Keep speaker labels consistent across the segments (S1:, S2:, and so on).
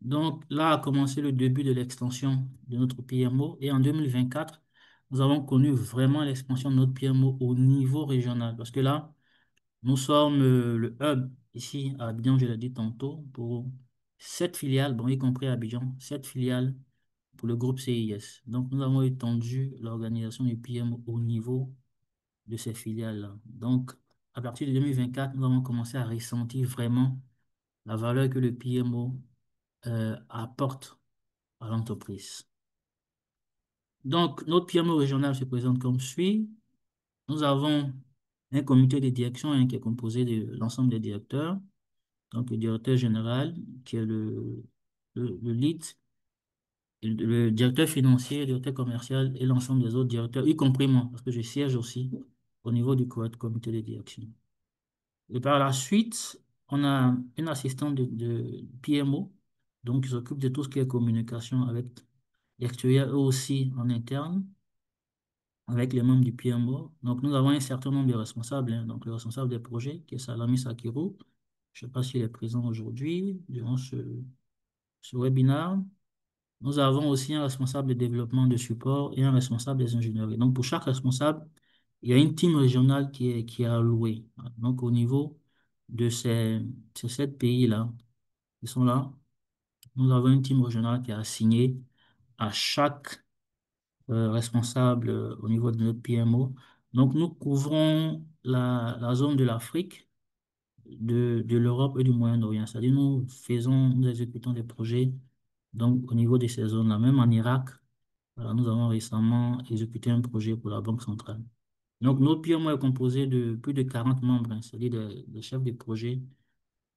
S1: Donc là a commencé le début de l'extension de notre PMO et en 2024, nous avons connu vraiment l'expansion de notre PMO au niveau régional parce que là, nous sommes le hub ici à Abidjan, je l'ai dit tantôt, pour 7 filiales, bon, y compris à Abidjan, 7 filiales pour le groupe CIS. Donc nous avons étendu l'organisation du PMO au niveau de ces filiales-là. Donc à partir de 2024, nous avons commencé à ressentir vraiment la valeur que le PMO apporte à l'entreprise. Donc, notre PMO régional se présente comme suit. Nous avons un comité de direction qui est composé de l'ensemble des directeurs. Donc, le directeur général, qui est le lead, et le directeur financier, le directeur commercial et l'ensemble des autres directeurs, y compris moi, parce que je siège aussi au niveau du comité de direction. Et par la suite, on a une assistante de PMO, donc qui s'occupe de tout ce qui est communication avec l'extérieur et aussi en interne, avec les membres du PMO. Donc, nous avons un certain nombre de responsables, hein. Donc, le responsable des projets, qui est Salami Sakiro. Je ne sais pas s'il est présent aujourd'hui durant ce webinaire. Nous avons aussi un responsable de développement de support et un responsable des ingénieries. Donc, pour chaque responsable, il y a une team régionale qui est allouée. Donc, au niveau de ces 7 pays-là, qui sont là, nous avons une team régionale qui est assignée à chaque responsable au niveau de notre PMO. Donc, nous couvrons la zone de l'Afrique, de l'Europe et du Moyen-Orient. C'est-à-dire, nous exécutons des projets donc, au niveau de ces zones-là. Même en Irak, nous avons récemment exécuté un projet pour la Banque centrale. Donc, notre PMO est composé de plus de 40 membres, hein, c'est-à-dire des chefs de projet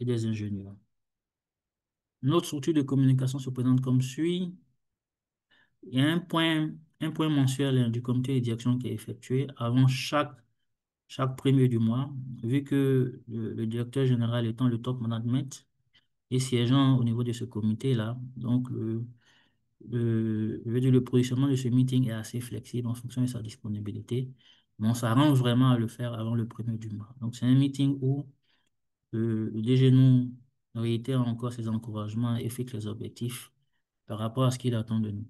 S1: et des ingénieurs. Notre structure de communication se présente comme suit. Il y a un point mensuel, hein, du comité de direction qui est effectué avant chaque premier du mois, vu que le directeur général étant le top management et siégeant au niveau de ce comité-là. Donc, je veux dire, le positionnement de ce meeting est assez flexible en fonction de sa disponibilité, mais on s'arrange vraiment à le faire avant le premier du mois. Donc, c'est un meeting où le DG nous réitère encore ses encouragements et fixe les objectifs par rapport à ce qu'il attend de nous.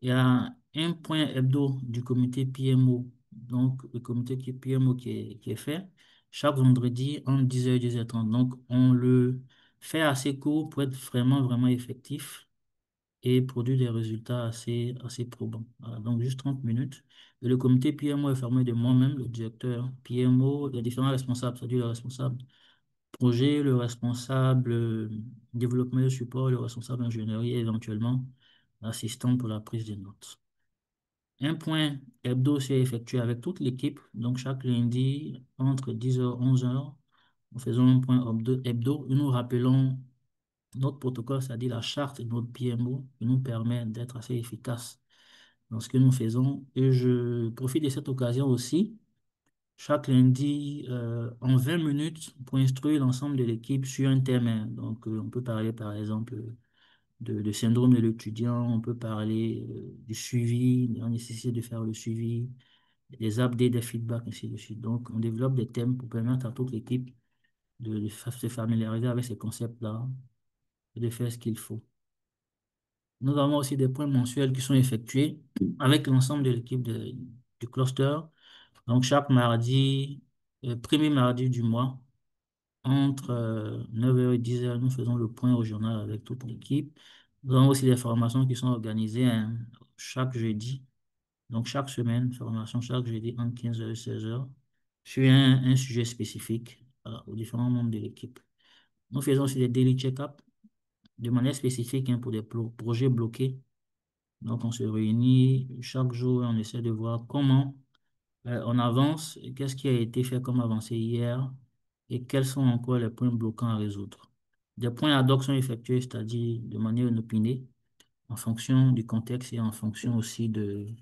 S1: Il y a un point hebdo du comité PMO, donc le comité PMO qui est fait chaque vendredi entre 10h et 10h30. Donc, on le fait assez court pour être vraiment, vraiment effectif et produire des résultats assez probants. Voilà, donc, juste 30 minutes. Et le comité PMO est formé de moi-même, le directeur PMO, les différents responsables, c'est-à-dire le responsable projet, le responsable développement et support, le responsable ingénierie et éventuellement l'assistant pour la prise de notes. Un point hebdo s'est effectué avec toute l'équipe. Donc, chaque lundi, entre 10h et 11h, nous faisons un point hebdo et nous rappelons notre protocole, c'est-à-dire la charte de notre PMO, qui nous permet d'être assez efficace dans ce que nous faisons. Et je profite de cette occasion aussi, chaque lundi, en 20 minutes, pour instruire l'ensemble de l'équipe sur un thème, hein. Donc, on peut parler, par exemple, de syndrome de l'étudiant, on peut parler du suivi, de la nécessité de faire le suivi, des updates, des feedbacks, ainsi de suite. Donc, on développe des thèmes pour permettre à toute l'équipe de se familiariser avec ces concepts-là et de faire ce qu'il faut. Nous avons aussi des points mensuels qui sont effectués avec l'ensemble de l'équipe du cluster. Donc, chaque mardi, premier mardi du mois, entre 9h et 10h, nous faisons le point au journal avec toute l'équipe. Nous avons aussi des formations qui sont organisées, hein, chaque jeudi. Donc, chaque semaine, formation chaque jeudi entre 15h et 16h sur un sujet spécifique aux différents membres de l'équipe. Nous faisons aussi des daily check-up de manière spécifique, hein, pour des projets bloqués. Donc, on se réunit chaque jour et on essaie de voir comment on avance, qu'est-ce qui a été fait comme avancé hier et quels sont encore les points bloquants à résoudre. Des points ad hoc sont effectués, c'est-à-dire de manière inopinée, en fonction du contexte et en fonction aussi des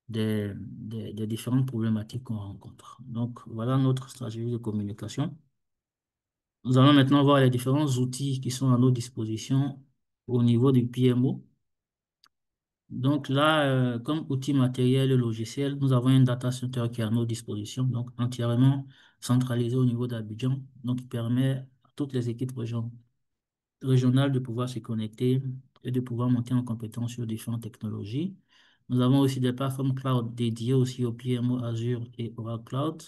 S1: différentes problématiques qu'on rencontre. Donc, voilà notre stratégie de communication. Nous allons maintenant voir les différents outils qui sont à notre disposition au niveau du PMO. Donc là, comme outil matériel et logiciel, nous avons un data center qui est à notre disposition, donc entièrement centralisé au niveau d'Abidjan, donc qui permet à toutes les équipes régionales régionales de pouvoir se connecter et de pouvoir monter en compétence sur différentes technologies. Nous avons aussi des plateformes cloud dédiées aussi au PMO Azure et Oracle Cloud.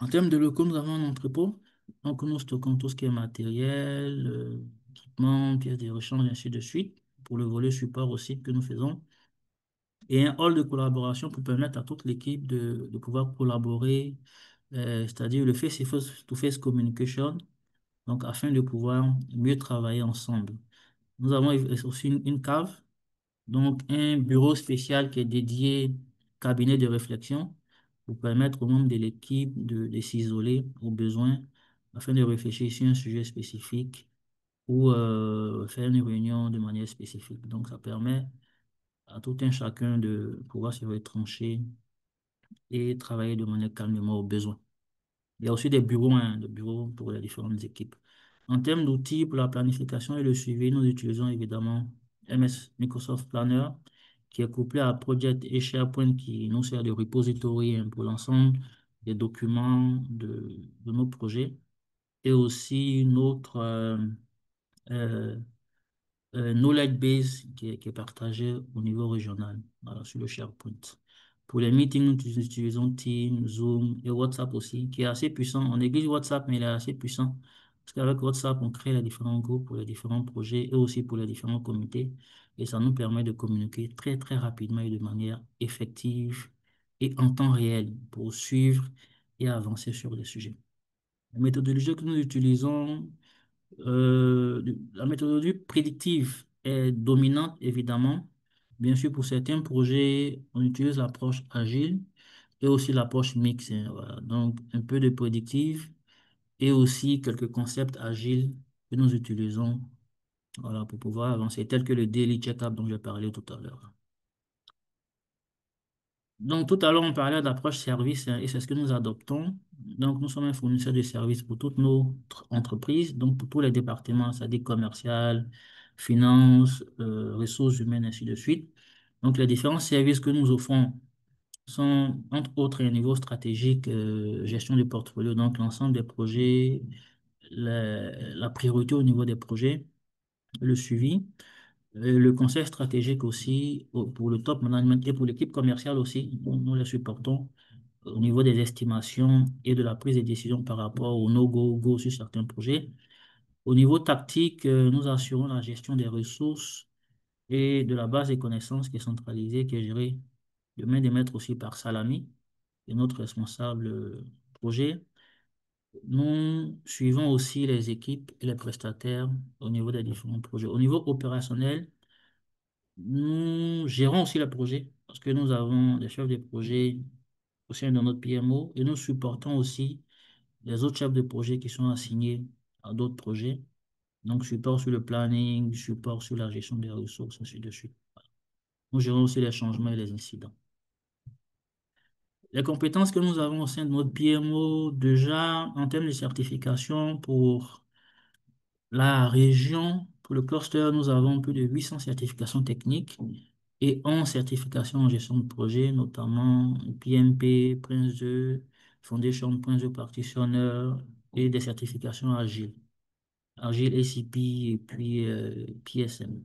S1: En termes de locaux, nous avons un entrepôt. Donc, nous stockons tout ce qui est matériel, équipement, pièces de rechange, ainsi de suite, pour le volet support aussi que nous faisons. Et un hall de collaboration pour permettre à toute l'équipe de pouvoir collaborer, c'est-à-dire le face-to-face communication, donc afin de pouvoir mieux travailler ensemble. Nous avons aussi une cave, donc un bureau spécial qui est dédié cabinet de réflexion pour permettre aux membres de l'équipe de s'isoler aux besoins afin de réfléchir sur un sujet spécifique ou faire une réunion de manière spécifique. Donc ça permet à tout un chacun de pouvoir se retrancher et travailler de manière calmement aux besoins. Il y a aussi des bureaux pour les différentes équipes. En termes d'outils pour la planification et le suivi, nous utilisons évidemment MS Microsoft Planner, qui est couplé à Project et SharePoint, qui nous sert de repository hein, pour l'ensemble des documents de nos projets, et aussi notre euh, knowledge base qui est partagé au niveau régional, voilà, sur le SharePoint. Pour les meetings, nous utilisons Teams, Zoom et WhatsApp aussi, qui est assez puissant. On néglige WhatsApp, mais il est assez puissant. Parce qu'avec WhatsApp, on crée les différents groupes pour les différents projets et aussi pour les différents comités. Et ça nous permet de communiquer très, très rapidement et de manière effective et en temps réel pour suivre et avancer sur les sujets. La méthodologie que nous utilisons, la méthodologie prédictive est dominante, évidemment. Bien sûr, pour certains projets, on utilise l'approche agile et aussi l'approche mixte, hein, voilà. Donc, un peu de prédictive et aussi quelques concepts agiles que nous utilisons, voilà, pour pouvoir avancer, tels que le daily check-up dont j'ai parlé tout à l'heure. Donc, tout à l'heure, on parlait d'approche service hein, et c'est ce que nous adoptons. Donc, nous sommes un fournisseur de services pour toutes nos entreprises, donc pour tous les départements, c'est-à-dire commercial, finance, ressources humaines, ainsi de suite. Donc, les différents services que nous offrons sont, entre autres, un niveau stratégique, gestion du portfolio, donc l'ensemble des projets, la priorité au niveau des projets, le suivi. Le conseil stratégique aussi pour le top management et pour l'équipe commerciale aussi, nous les supportons au niveau des estimations et de la prise de décision par rapport au no-go, go sur certains projets. Au niveau tactique, nous assurons la gestion des ressources et de la base des connaissances qui est centralisée, qui est gérée de main de maître aussi par Salami, qui est notre responsable projet. Nous suivons aussi les équipes et les prestataires au niveau des différents projets. Au niveau opérationnel, nous gérons aussi le projet parce que nous avons des chefs de projet au sein de notre PMO et nous supportons aussi les autres chefs de projet qui sont assignés à d'autres projets. Donc, support sur le planning, support sur la gestion des ressources, ainsi de suite. Nous gérons aussi les changements et les incidents. Les compétences que nous avons au sein de notre PMO, déjà en termes de certification pour la région, pour le cluster, nous avons plus de 800 certifications techniques et 11 certifications en gestion de projet, notamment PMP, Prince 2, Foundation Prince 2 Practitioner et des certifications agiles. Agile ACP et puis PSM.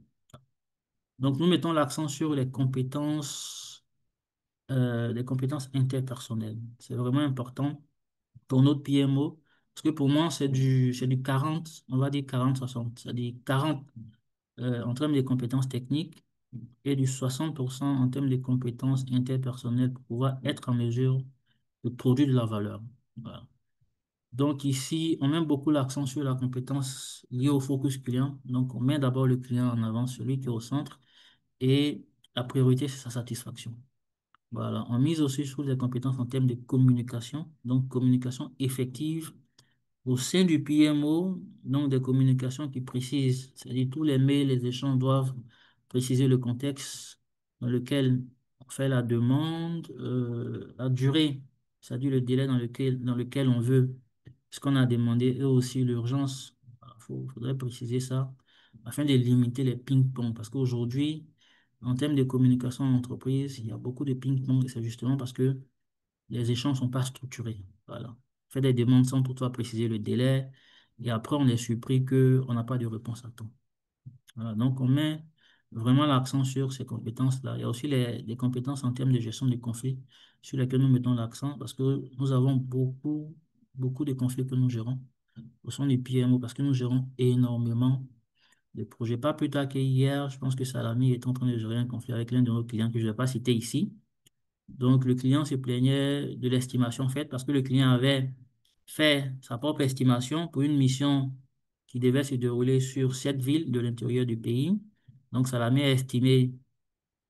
S1: Donc, nous mettons l'accent sur les compétences interpersonnelles. C'est vraiment important pour notre PMO, parce que pour moi, c'est du 40, on va dire 40-60, c'est-à-dire 40 en termes de compétences techniques et du 60% en termes de compétences interpersonnelles pour pouvoir être en mesure de produire de la valeur. Voilà. Donc ici, on met beaucoup l'accent sur la compétence liée au focus client. Donc on met d'abord le client en avant, celui qui est au centre, et la priorité, c'est sa satisfaction. Voilà. On mise aussi sur les compétences en termes de communication, donc communication effective au sein du PMO, donc des communications qui précisent, c'est-à-dire tous les mails, les échanges doivent préciser le contexte dans lequel on fait la demande, la durée, c'est-à-dire le délai dans lequel on veut ce qu'on a demandé et aussi l'urgence. Faudrait préciser ça afin de limiter les ping-pong parce qu'aujourd'hui, en termes de communication en entreprise, il y a beaucoup de ping-pong et c'est justement parce que les échanges ne sont pas structurés. Voilà. Fais des demandes sans toutefois préciser le délai. et après on est surpris qu'on n'a pas de réponse à temps. Voilà, donc on met vraiment l'accent sur ces compétences-là. Il y a aussi les compétences en termes de gestion des conflits sur lesquelles nous mettons l'accent parce que nous avons beaucoup de conflits que nous gérons au sein du PMO parce que nous gérons énormément de projets. Pas plus tard qu'hier, je pense que Salami est en train de gérer un conflit avec l'un de nos clients que je ne vais pas citer ici. Donc, le client se plaignait de l'estimation faite parce que le client avait fait sa propre estimation pour une mission qui devait se dérouler sur 7 villes de l'intérieur du pays. Donc, Salamé a estimé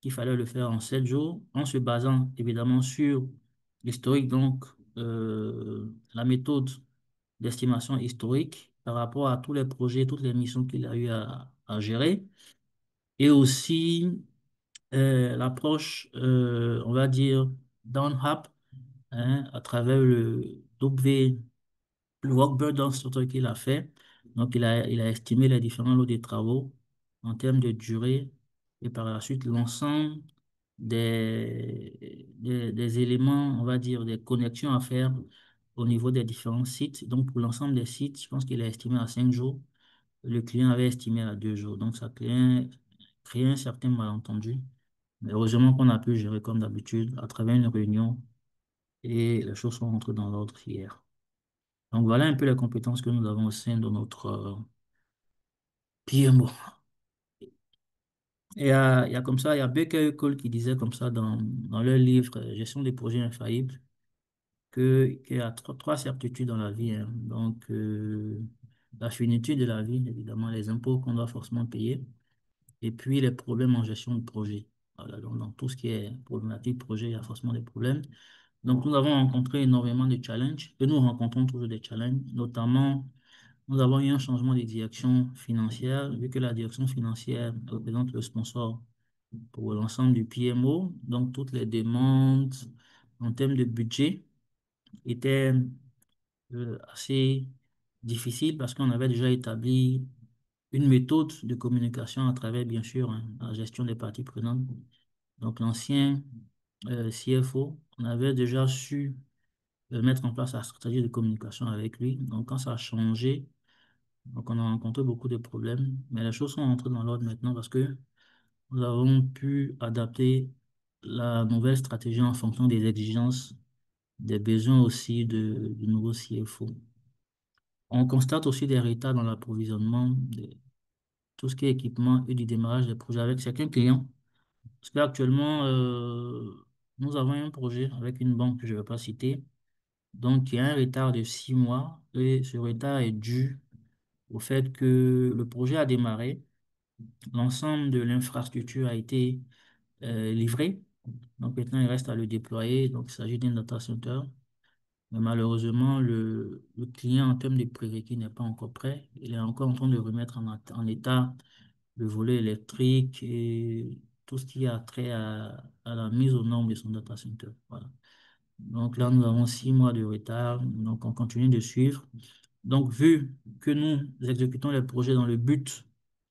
S1: qu'il fallait le faire en 7 jours en se basant évidemment sur l'historique, donc la méthode d'estimation historique par rapport à tous les projets, toutes les missions qu'il a eu à gérer et aussi l'approche, on va dire, down-up à travers le W, le work burden surtout qu'il a fait. Donc, il a estimé les différents lots de travaux en termes de durée et par la suite l'ensemble des éléments, on va dire, des connexions à faire au niveau des différents sites. Donc, pour l'ensemble des sites, je pense qu'il a estimé à 5 jours. Le client avait estimé à 2 jours. Donc, ça crée un certain malentendu. Mais heureusement qu'on a pu gérer comme d'habitude à travers une réunion et les choses sont rentrées dans l'ordre hier. Donc voilà un peu les compétences que nous avons au sein de notre PMO. Et il y a comme ça, il y a Baker et Cole qui disait comme ça dans leur livre Gestion des projets infaillibles qu'il y a trois certitudes dans la vie, hein. Donc la finitude de la vie, évidemment, les impôts qu'on doit forcément payer, et puis les problèmes en gestion de projet. Voilà, donc dans tout ce qui est problématique projet, il y a forcément des problèmes. Donc, nous avons rencontré énormément de challenges et nous rencontrons toujours des challenges. Notamment, nous avons eu un changement de direction financière, vu que la direction financière représente le sponsor pour l'ensemble du PMO. Donc, toutes les demandes en termes de budget étaient assez difficiles parce qu'on avait déjà établi une méthode de communication à travers, bien sûr, hein, la gestion des parties prenantes. Donc, l'ancien CFO, on avait déjà su mettre en place la stratégie de communication avec lui. Donc, quand ça a changé, donc on a rencontré beaucoup de problèmes, mais les choses sont entrées dans l'ordre maintenant parce que nous avons pu adapter la nouvelle stratégie en fonction des exigences, des besoins aussi du nouveau CFO. On constate aussi des retards dans l'approvisionnement de tout ce qui est équipement et du démarrage des projets avec certains clients. Parce qu'actuellement, nous avons un projet avec une banque que je ne vais pas citer. Donc, il y a un retard de 6 mois et ce retard est dû au fait que le projet a démarré, l'ensemble de l'infrastructure a été livré. Donc, maintenant, il reste à le déployer. Donc, il s'agit d'un data center. Mais malheureusement, le client, en termes de prérequis, n'est pas encore prêt. Il est encore en train de remettre en état le volet électrique et tout ce qui a trait à la mise aux normes de son data center. Voilà. Donc là, nous avons 6 mois de retard. Donc, on continue de suivre. Donc, vu que nous exécutons les projets dans le but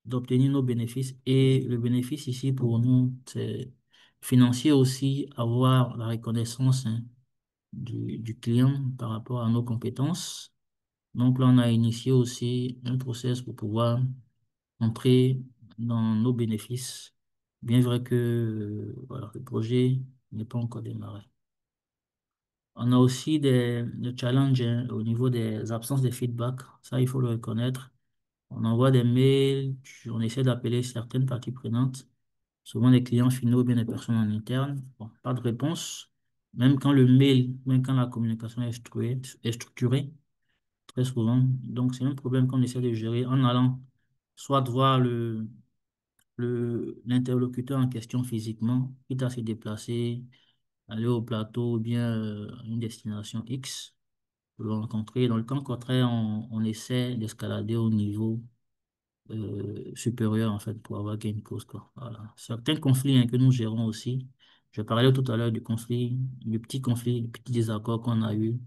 S1: d'obtenir nos bénéfices, et le bénéfice ici pour nous, c'est financier aussi, avoir la reconnaissance, hein, du client par rapport à nos compétences. Donc là, on a initié aussi un process pour pouvoir entrer dans nos bénéfices, bien vrai que voilà, le projet n'est pas encore démarré. On a aussi des challenges, hein, au niveau des absences de feedback. Ça, il faut le reconnaître. On envoie des mails, on essaie d'appeler certaines parties prenantes, souvent des clients finaux ou bien des personnes en interne. Bon, pas de réponse. Même quand le mail, même quand la communication est structurée, très souvent. Donc, c'est un problème qu'on essaie de gérer en allant soit voir l'interlocuteur en question physiquement, quitte à se déplacer, aller au plateau ou bien une destination X pour le rencontrer. Dans le cas contraire, on essaie d'escalader au niveau supérieur en fait pour avoir gain de cause, quoi. Voilà. Certains conflits, hein, que nous gérons aussi. Je parlais tout à l'heure du petit conflit, du petit désaccord qu'on a eu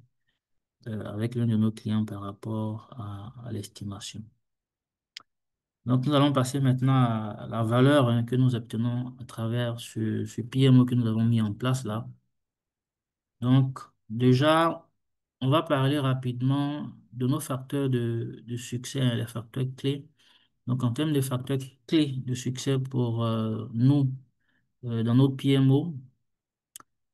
S1: avec l'un de nos clients par rapport à l'estimation. Donc, nous allons passer maintenant à la valeur, hein, que nous obtenons à travers ce PMO que nous avons mis en place là. Donc, déjà, on va parler rapidement. de nos facteurs de succès, hein, les facteurs clés. Donc, en termes de facteurs clés de succès pour nous, dans notre PMO,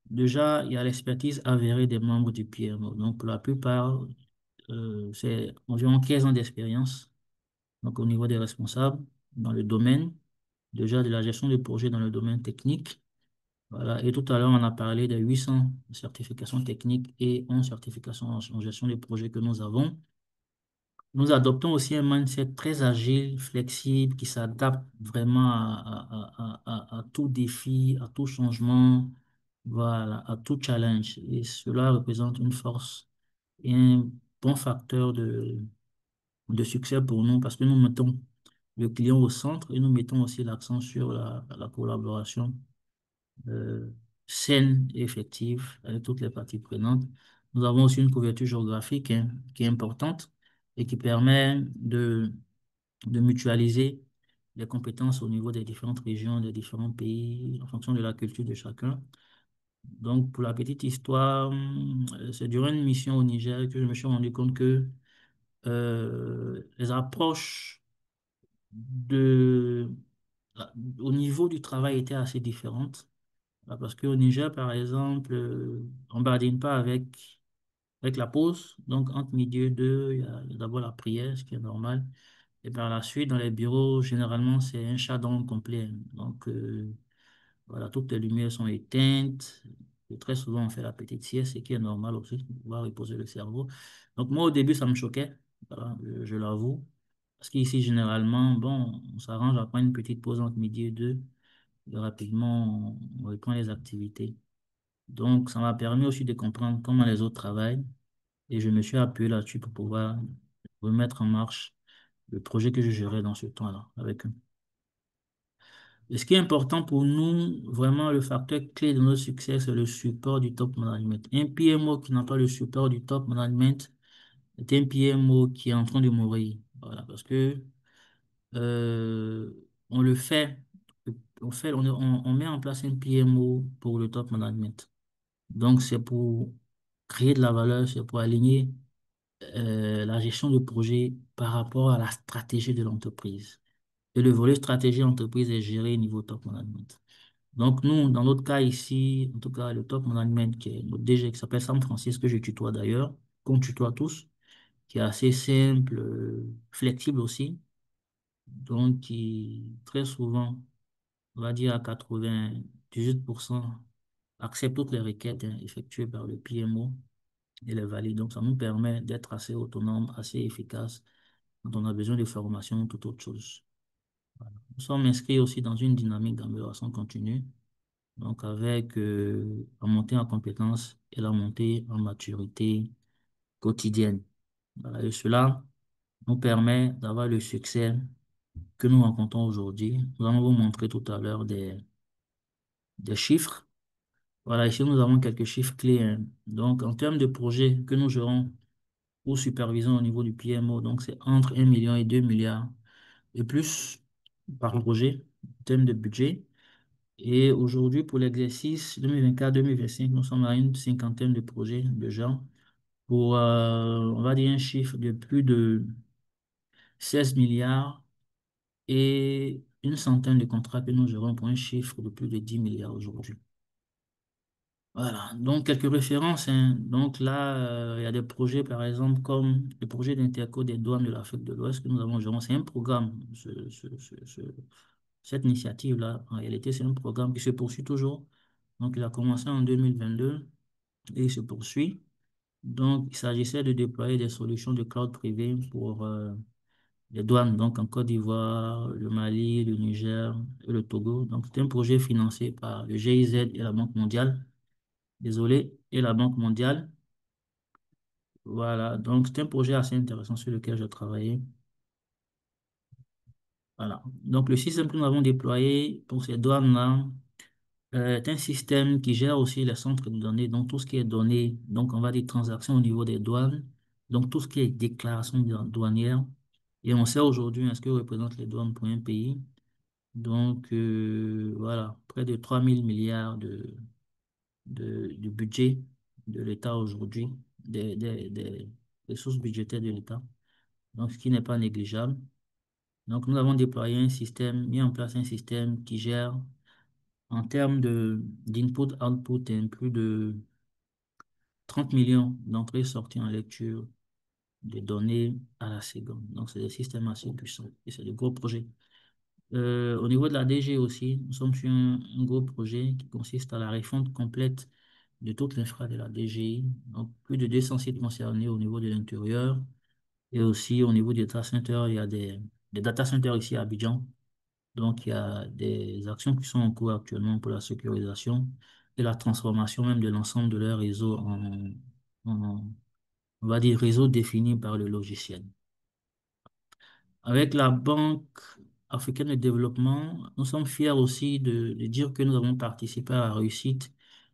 S1: déjà, il y a l'expertise avérée des membres du PMO. Donc, pour la plupart, c'est environ 15 ans d'expérience. Donc, au niveau des responsables, dans le domaine, déjà de la gestion de projet dans le domaine technique. Voilà. Et tout à l'heure, on a parlé des 800 certifications techniques et 11 certifications en gestion de projet que nous avons. Nous adoptons aussi un mindset très agile, flexible, qui s'adapte vraiment à tout défi, à tout changement, voilà, à tout challenge. Et cela représente une force et un bon facteur de succès pour nous parce que nous mettons le client au centre et nous mettons aussi l'accent sur la collaboration euh, saine et effective avec toutes les parties prenantes. Nous avons aussi une couverture géographique, hein, qui est importante et qui permet de mutualiser les compétences au niveau des différentes régions, des différents pays, en fonction de la culture de chacun. Donc, pour la petite histoire, c'est durant une mission au Niger que je me suis rendu compte que les approches de, au niveau du travail étaient assez différentes. Parce qu'au Niger, par exemple, on ne badine pas avec la pause. Donc, entre midi et deux, il y a d'abord la prière, ce qui est normal. Et par la suite, dans les bureaux, généralement, c'est un shutdown complet. Donc, voilà, toutes les lumières sont éteintes. Et très souvent, on fait la petite sieste, ce qui est normal aussi, pour pouvoir reposer le cerveau. Donc, moi, au début, ça me choquait, voilà, je l'avoue. Parce qu'ici, généralement, bon, on s'arrange à prendre une petite pause entre midi et deux. Et rapidement, on reprend les activités. Donc, ça m'a permis aussi de comprendre comment les autres travaillent. Et je me suis appuyé là-dessus pour pouvoir remettre en marche le projet que je gérais dans ce temps-là avec eux. Et ce qui est important pour nous, vraiment le facteur clé de notre succès, c'est le support du top management. Un PMO qui n'a pas le support du top management est un PMO qui est en train de mourir. Voilà, parce que euh, on le fait, on met en place un PMO pour le top management. Donc, c'est pour créer de la valeur, c'est pour aligner la gestion de projet par rapport à la stratégie de l'entreprise. Et le volet stratégie entreprise est géré au niveau top management. Donc, nous, dans notre cas ici, en tout cas, le top management, qui est notre DG, qui s'appelle Sam Francis, que je tutoie d'ailleurs, qu'on tutoie tous, qui est assez simple, flexible aussi, donc qui très souvent, on va dire à 98%, accepte toutes les requêtes, hein, effectuées par le PMO et les valide. Donc, ça nous permet d'être assez autonome, assez efficace quand on a besoin de formation ou toute autre chose. Nous sommes inscrits aussi dans une dynamique d'amélioration continue, donc avec la montée en compétences et la montée en maturité quotidienne. Voilà, et cela nous permet d'avoir le succès que nous rencontrons aujourd'hui. Nous allons vous montrer tout à l'heure des chiffres. Voilà, ici nous avons quelques chiffres clés, hein. Donc, en termes de projets que nous gérons ou supervisons au niveau du PMO, donc c'est entre 1 million et 2 milliards et plus par projet en termes de budget. Et aujourd'hui, pour l'exercice 2024-2025, nous sommes à une cinquantaine de projets de gens pour, on va dire, un chiffre de plus de 16 milliards et une centaine de contrats que nous gérons pour un chiffre de plus de 10 milliards aujourd'hui. Voilà, donc quelques références, hein. Donc là, il y a des projets, par exemple, comme le projet d'Interco des douanes de l'Afrique de l'Ouest que nous avons géré. C'est un programme, cette initiative-là. En réalité, c'est un programme qui se poursuit toujours. Donc, il a commencé en 2022 et il se poursuit. Donc, il s'agissait de déployer des solutions de cloud privé pour les douanes, donc en Côte d'Ivoire, le Mali, le Niger et le Togo. Donc, c'est un projet financé par le GIZ et la Banque mondiale. Désolé, et la Banque mondiale. Voilà, donc c'est un projet assez intéressant sur lequel j'ai travaillé. Voilà. Donc, le système que nous avons déployé pour ces douanes-là est un système qui gère aussi les centres de données, donc tout ce qui est données, donc on va dire transactions au niveau des douanes, donc tout ce qui est déclaration douanière. Et on sait aujourd'hui ce que représentent les douanes pour un pays. Donc, voilà, près de 3 000 milliards de budget de l'État aujourd'hui, ressources budgétaires de l'État, donc ce qui n'est pas négligeable. Donc, nous avons déployé un système, mis en place un système qui gère en termes d'input-output plus de 30 millions d'entrées et sorties en lecture de données à la seconde. Donc, c'est des systèmes assez puissants et c'est de gros projets. Au niveau de la DG aussi, nous sommes sur un gros projet qui consiste à la refonte complète de toute l'infra de la DGI. Donc, plus de 200 sites concernés au niveau de l'intérieur et aussi au niveau des data centers. Il y a des data centers ici à Abidjan. Donc, il y a des actions qui sont en cours actuellement pour la sécurisation et la transformation même de l'ensemble de leur réseau on va dire, réseau défini par le logiciel. Avec la Banque africaine de développement, nous sommes fiers aussi de dire que nous avons participé à la réussite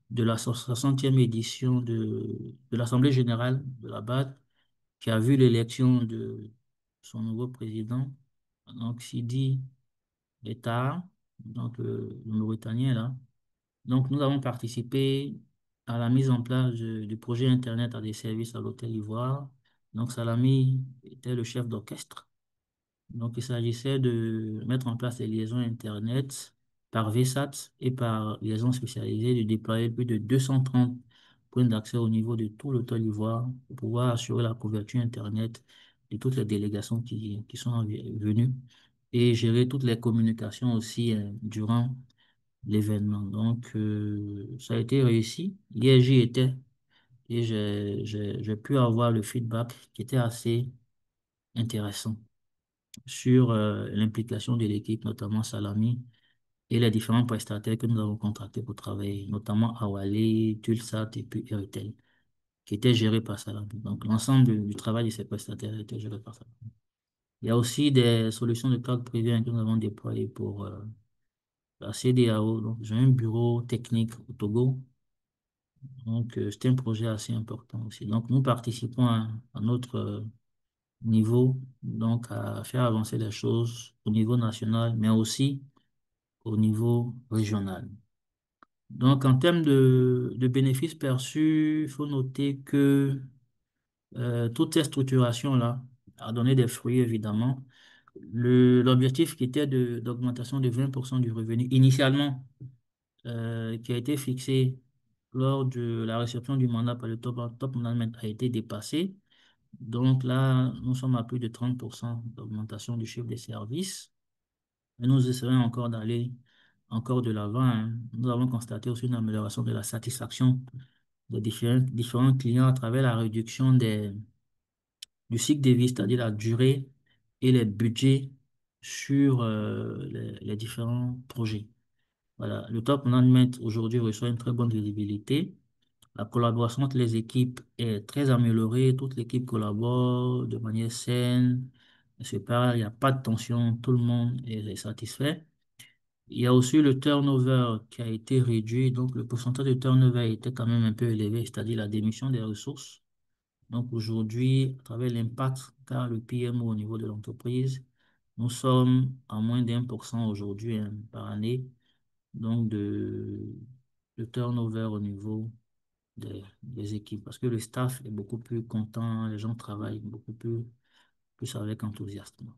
S1: de la 60e édition de l'Assemblée générale de la BAD, qui a vu l'élection de son nouveau président, donc Sidi Létard, donc le Mauritanien là. Donc nous avons participé à la mise en place du projet Internet à des services à l'Hôtel Ivoire. Donc Salami était le chef d'orchestre. Donc, il s'agissait de mettre en place des liaisons Internet par VSAT et par liaison spécialisée, de déployer plus de 230 points d'accès au niveau de tout le territoire pour pouvoir assurer la couverture Internet de toutes les délégations qui sont venues et gérer toutes les communications aussi durant l'événement. Donc, ça a été réussi. Hier, j'y étais et j'ai pu avoir le feedback qui était assez intéressant sur l'implication de l'équipe, notamment Salami, et les différents prestataires que nous avons contractés pour travailler, notamment Awale, Tulsat et puis Airtel, qui étaient gérés par Salami. Donc l'ensemble du travail de ces prestataires était géré par Salami. Il y a aussi des solutions de cloud privé que nous avons déployées pour la CDAO. Donc j'ai un bureau technique au Togo. Donc c'est un projet assez important aussi. Donc nous participons à notre niveau, donc à faire avancer les choses au niveau national, mais aussi au niveau régional. Donc, en termes de bénéfices perçus, il faut noter que toute cette structuration-là a donné des fruits, évidemment. L'objectif qui était d'augmentation de 20% du revenu initialement, qui a été fixé lors de la réception du mandat par le top management a été dépassé. Donc là, nous sommes à plus de 30% d'augmentation du chiffre des services. Et nous essayons encore d'aller encore de l'avant, hein. Nous avons constaté aussi une amélioration de la satisfaction des différents clients à travers la réduction du cycle de vie, c'est-à-dire la durée et les budgets sur les différents projets. Voilà. Le top management aujourd'hui reçoit une très bonne visibilité. La collaboration entre les équipes est très améliorée. Toute l'équipe collabore de manière saine, se parle, il n'y a pas de tension, tout le monde est satisfait. Il y a aussi le turnover qui a été réduit. Donc, le pourcentage de turnover était quand même un peu élevé, c'est-à-dire la démission des ressources. Donc, aujourd'hui, à travers l'impact qu'a le PMO au niveau de l'entreprise, nous sommes à moins d'1% aujourd'hui hein, par année. Donc, de turnover au niveau des équipes. Parce que le staff est beaucoup plus content, les gens travaillent beaucoup plus avec enthousiasme.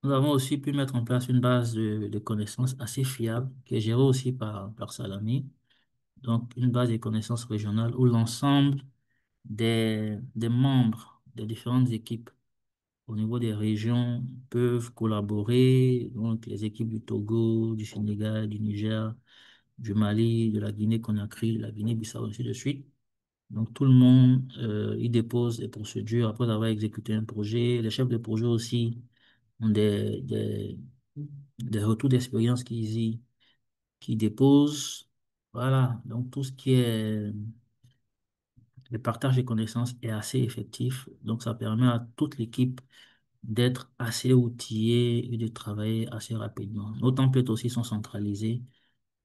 S1: Nous avons aussi pu mettre en place une base de connaissances assez fiable, qui est gérée aussi par Salami. Donc, une base de connaissances régionales où l'ensemble des membres des différentes équipes au niveau des régions peuvent collaborer. Donc, les équipes du Togo, du Sénégal, du Niger, du Mali, de la Guinée-Conakry, de la Guinée-Bissau, ainsi de suite. Donc, tout le monde y dépose des procédures après avoir exécuté un projet. Les chefs de projet aussi ont des retours d'expérience qui déposent. Voilà, donc tout ce qui est le partage des connaissances est assez effectif. Donc, ça permet à toute l'équipe d'être assez outillée et de travailler assez rapidement. Nos templates aussi sont centralisés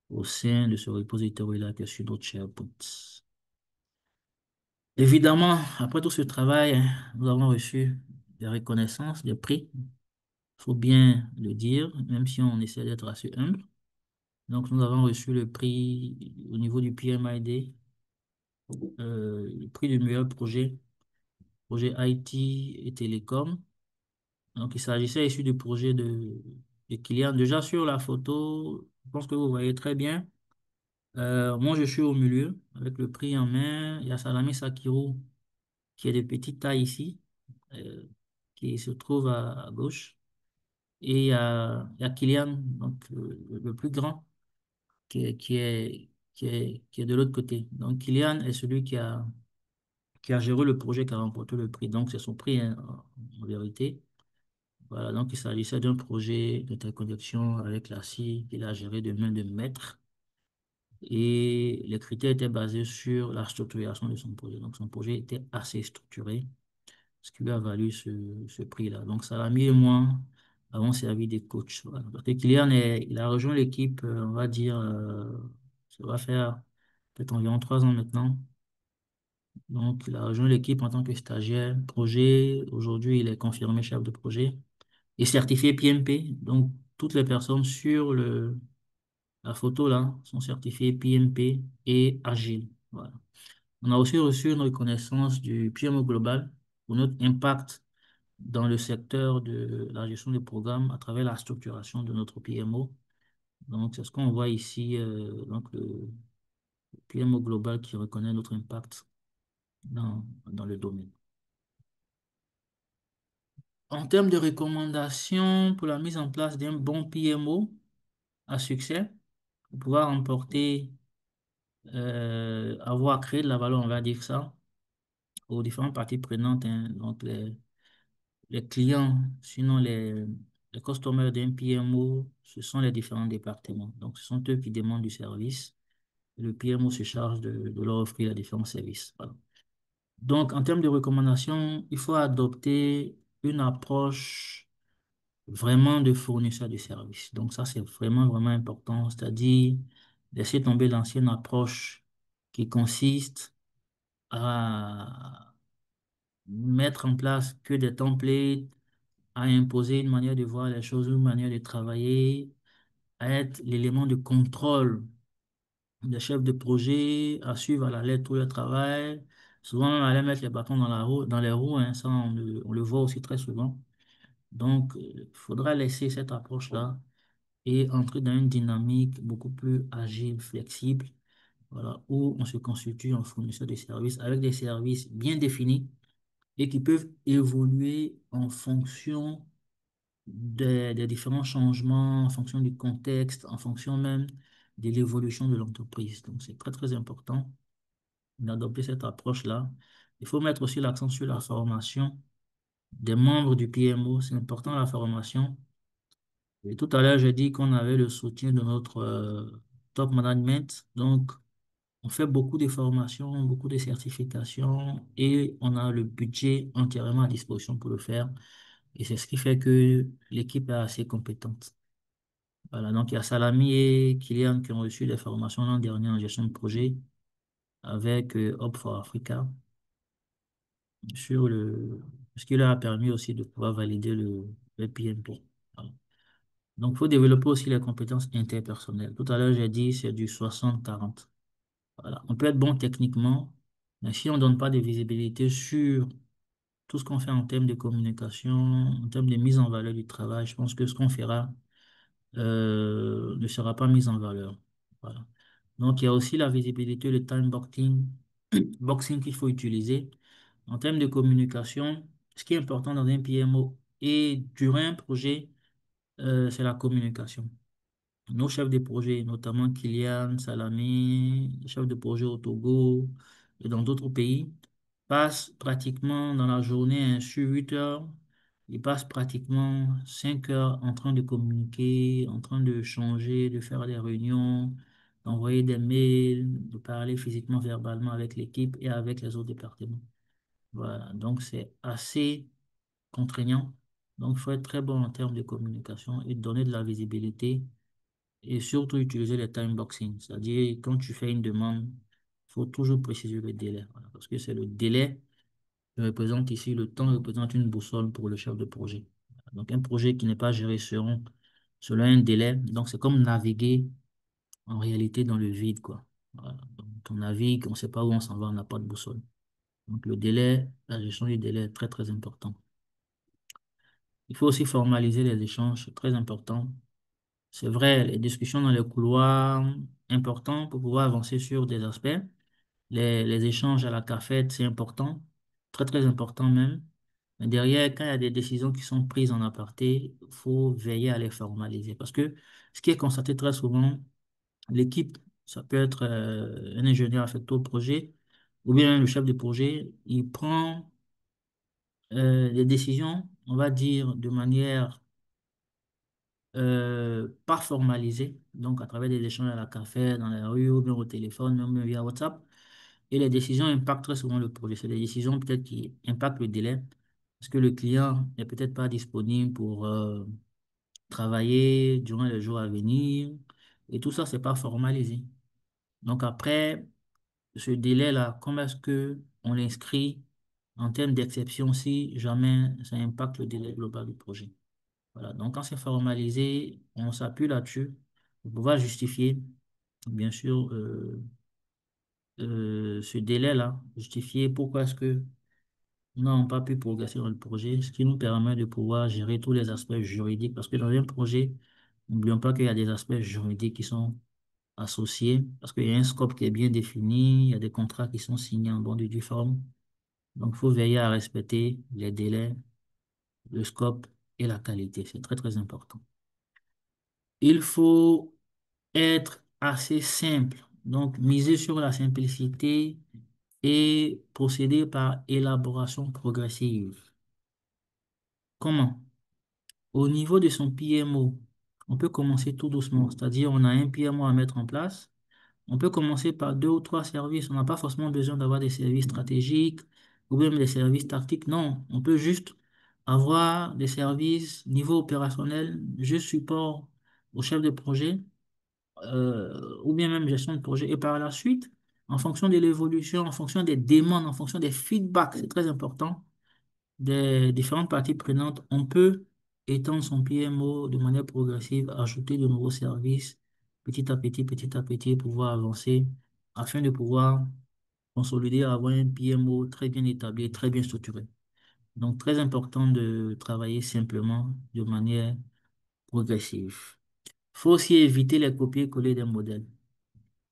S1: au sein de ce repository-là que sur notre SharePoint. Évidemment, après tout ce travail, hein, nous avons reçu des reconnaissances, des prix. Il faut bien le dire, même si on essaie d'être assez humble. Donc, nous avons reçu le prix au niveau du PMID le prix du meilleur projet IT et télécom. Donc, il s'agissait ici du projet de Kylian. Déjà sur la photo, je pense que vous voyez très bien. Moi, je suis au milieu avec le prix en main. Il y a Salami Sakiro qui est de petite taille ici, euh, qui se trouve à gauche. Et il y a Kylian, donc le plus grand, qui est de l'autre côté. Donc, Kylian est celui qui a géré le projet, qui a remporté le prix. Donc, c'est son prix, hein, en vérité. Voilà, donc il s'agissait d'un projet d'interconnexion avec la CI qu'il a géré de main de maître. Et les critères étaient basés sur la structuration de son projet. Donc, son projet était assez structuré, ce qui lui a valu ce prix-là. Donc, Salami et moi avons servi des coachs. Voilà. Parce que Kylian, il a rejoint l'équipe, on va dire, ça va faire peut-être environ 3 ans maintenant. Donc, il a rejoint l'équipe en tant que stagiaire projet. Aujourd'hui, il est confirmé chef de projet et certifié PMP. Donc, toutes les personnes sur la photo là sont certifiées PMP et Agile. Voilà. On a aussi reçu une reconnaissance du PMO Global pour notre impact dans le secteur de la gestion des programmes à travers la structuration de notre PMO. Donc, c'est ce qu'on voit ici, donc le PMO Global qui reconnaît notre impact dans le domaine. En termes de recommandations pour la mise en place d'un bon PMO à succès, pour pouvoir remporter, avoir créé de la valeur, on va dire ça, aux différentes parties prenantes, hein, donc les clients, sinon les customers d'un PMO, ce sont les différents départements. Donc, ce sont eux qui demandent du service. Le PMO se charge de leur offrir les différents services. Voilà. Donc, en termes de recommandations, il faut adopter une approche vraiment de fournisseur de services. Donc, ça, c'est vraiment, vraiment important. C'est-à-dire, laisser tomber l'ancienne approche qui consiste à mettre en place que des templates, à imposer une manière de voir les choses, une manière de travailler, à être l'élément de contrôle des chefs de projet, à suivre à la lettre tout le travail. Souvent, on allait mettre les bâtons dans les roues, hein, ça, on le voit aussi très souvent. Donc, il faudra laisser cette approche-là et entrer dans une dynamique beaucoup plus agile, flexible, voilà, où on se constitue en fournisseur de services avec des services bien définis et qui peuvent évoluer en fonction des différents changements, en fonction du contexte, en fonction même de l'évolution de l'entreprise. Donc, c'est très, très important d'adopter cette approche-là. Il faut mettre aussi l'accent sur la formation des membres du PMO. C'est important la formation. Et tout à l'heure, j'ai dit qu'on avait le soutien de notre top management. Donc, on fait beaucoup de formations, beaucoup de certifications et on a le budget entièrement à disposition pour le faire. Et c'est ce qui fait que l'équipe est assez compétente. Voilà, donc il y a Salami et Kylian qui ont reçu des formations l'an dernier en gestion de projet avec Hub for Africa sur ce qui leur a permis aussi de pouvoir valider le PMP. Voilà. Donc, il faut développer aussi les compétences interpersonnelles. Tout à l'heure, j'ai dit c'est du 60-40. Voilà. On peut être bon techniquement, mais si on ne donne pas de visibilité sur tout ce qu'on fait en termes de communication, en termes de mise en valeur du travail, je pense que ce qu'on fera ne sera pas mis en valeur. Voilà. Donc, il y a aussi la visibilité, le time boxing qu'il faut utiliser. En termes de communication, ce qui est important dans un PMO et durant un projet, c'est la communication. Nos chefs de projet, notamment Kylian, Salami, les chefs de projet au Togo et dans d'autres pays, passent pratiquement dans la journée, hein, sur 8 heures, ils passent pratiquement 5 heures en train de communiquer, en train de changer, de faire des réunions, d'envoyer des mails, de parler physiquement, verbalement avec l'équipe et avec les autres départements. Voilà, donc c'est assez contraignant. Donc, il faut être très bon en termes de communication et donner de la visibilité et surtout utiliser les time boxing. C'est-à-dire, quand tu fais une demande, il faut toujours préciser le délai. Voilà, parce que c'est le délai qui représente ici, le temps représente une boussole pour le chef de projet. Donc, un projet qui n'est pas géré selon un délai, donc c'est comme naviguer en réalité dans le vide, quoi. Voilà. on navigue, on ne sait pas où on s'en va, on n'a pas de boussole. Donc le délai, la gestion du délai est très très important. Il faut aussi formaliser les échanges, c'est très important. C'est vrai, les discussions dans les couloirs, important pour pouvoir avancer sur des aspects. Les échanges à la cafette, c'est important, très très important même. Mais derrière, quand il y a des décisions qui sont prises en aparté, il faut veiller à les formaliser. Parce que ce qui est constaté très souvent, l'équipe, ça peut être un ingénieur affecté au projet, ou bien le chef de projet, il prend les décisions, on va dire, de manière pas formalisée, donc à travers des échanges à la café, dans la rue, ou bien au téléphone, même via WhatsApp. Et les décisions impactent très souvent le projet. C'est des décisions peut-être qui impactent le délai, parce que le client n'est peut-être pas disponible pour travailler durant les jours à venir. Et tout ça, c'est pas formalisé. Donc après, ce délai-là, comment est-ce que on l'inscrit en termes d'exception si jamais ça impacte le délai global du projet? Voilà. Donc quand c'est formalisé, on s'appuie là-dessus pour pouvoir justifier, bien sûr, ce délai-là, justifier pourquoi est-ce que nous n'avons pas pu progresser dans le projet, ce qui nous permet de pouvoir gérer tous les aspects juridiques, parce que dans un projet, n'oublions pas qu'il y a des aspects juridiques qui sont associés, parce qu'il y a un scope qui est bien défini, il y a des contrats qui sont signés en bonne et due forme. Donc, il faut veiller à respecter les délais, le scope et la qualité. C'est très, très important. Il faut être assez simple. Donc, miser sur la simplicité et procéder par élaboration progressive. Comment? Au niveau de son PMO, on peut commencer tout doucement, c'est-à-dire on a un PMO à mettre en place. On peut commencer par deux ou trois services. On n'a pas forcément besoin d'avoir des services stratégiques ou même des services tactiques. Non, on peut juste avoir des services niveau opérationnel, juste support au chef de projet ou bien même gestion de projet. Et par la suite, en fonction de l'évolution, en fonction des demandes, en fonction des feedbacks, c'est très important des différentes parties prenantes, on peut étendre son PMO de manière progressive, ajouter de nouveaux services petit à petit, pouvoir avancer afin de pouvoir consolider, avoir un PMO très bien établi, très bien structuré. Donc, très important de travailler simplement de manière progressive. Il faut aussi éviter les copier-coller des modèles.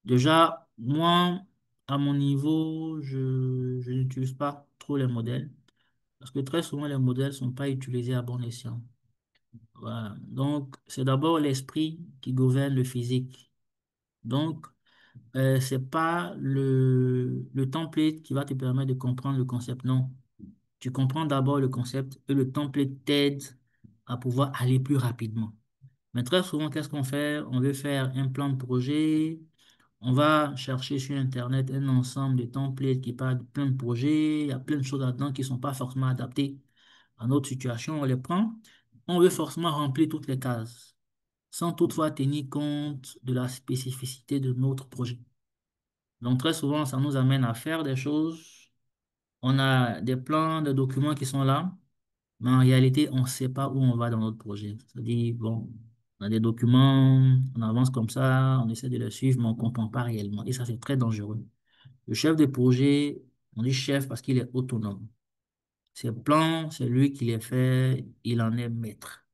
S1: Déjà, moi, à mon niveau, je n'utilise pas trop les modèles. Parce que très souvent, les modèles ne sont pas utilisés à bon escient. Voilà. Donc, c'est d'abord l'esprit qui gouverne le physique. Donc, c'est pas le template qui va te permettre de comprendre le concept. Non. Tu comprends d'abord le concept et le template t'aide à pouvoir aller plus rapidement. Mais très souvent, qu'est-ce qu'on fait? On veut faire un plan de projet. On va chercher sur Internet un ensemble de templates qui parlent de plein de projets. Il y a plein de choses là-dedans qui ne sont pas forcément adaptées à notre situation. On les prend. On veut forcément remplir toutes les cases, sans toutefois tenir compte de la spécificité de notre projet. Donc, très souvent, ça nous amène à faire des choses. On a des plans, des documents qui sont là, mais en réalité, on ne sait pas où on va dans notre projet. C'est-à-dire, bon, on a des documents, on avance comme ça, on essaie de les suivre, mais on ne comprend pas réellement. Et ça, c'est très dangereux. Le chef de projet, on dit chef parce qu'il est autonome. Ses plans, c'est lui qui les fait, il en est maître.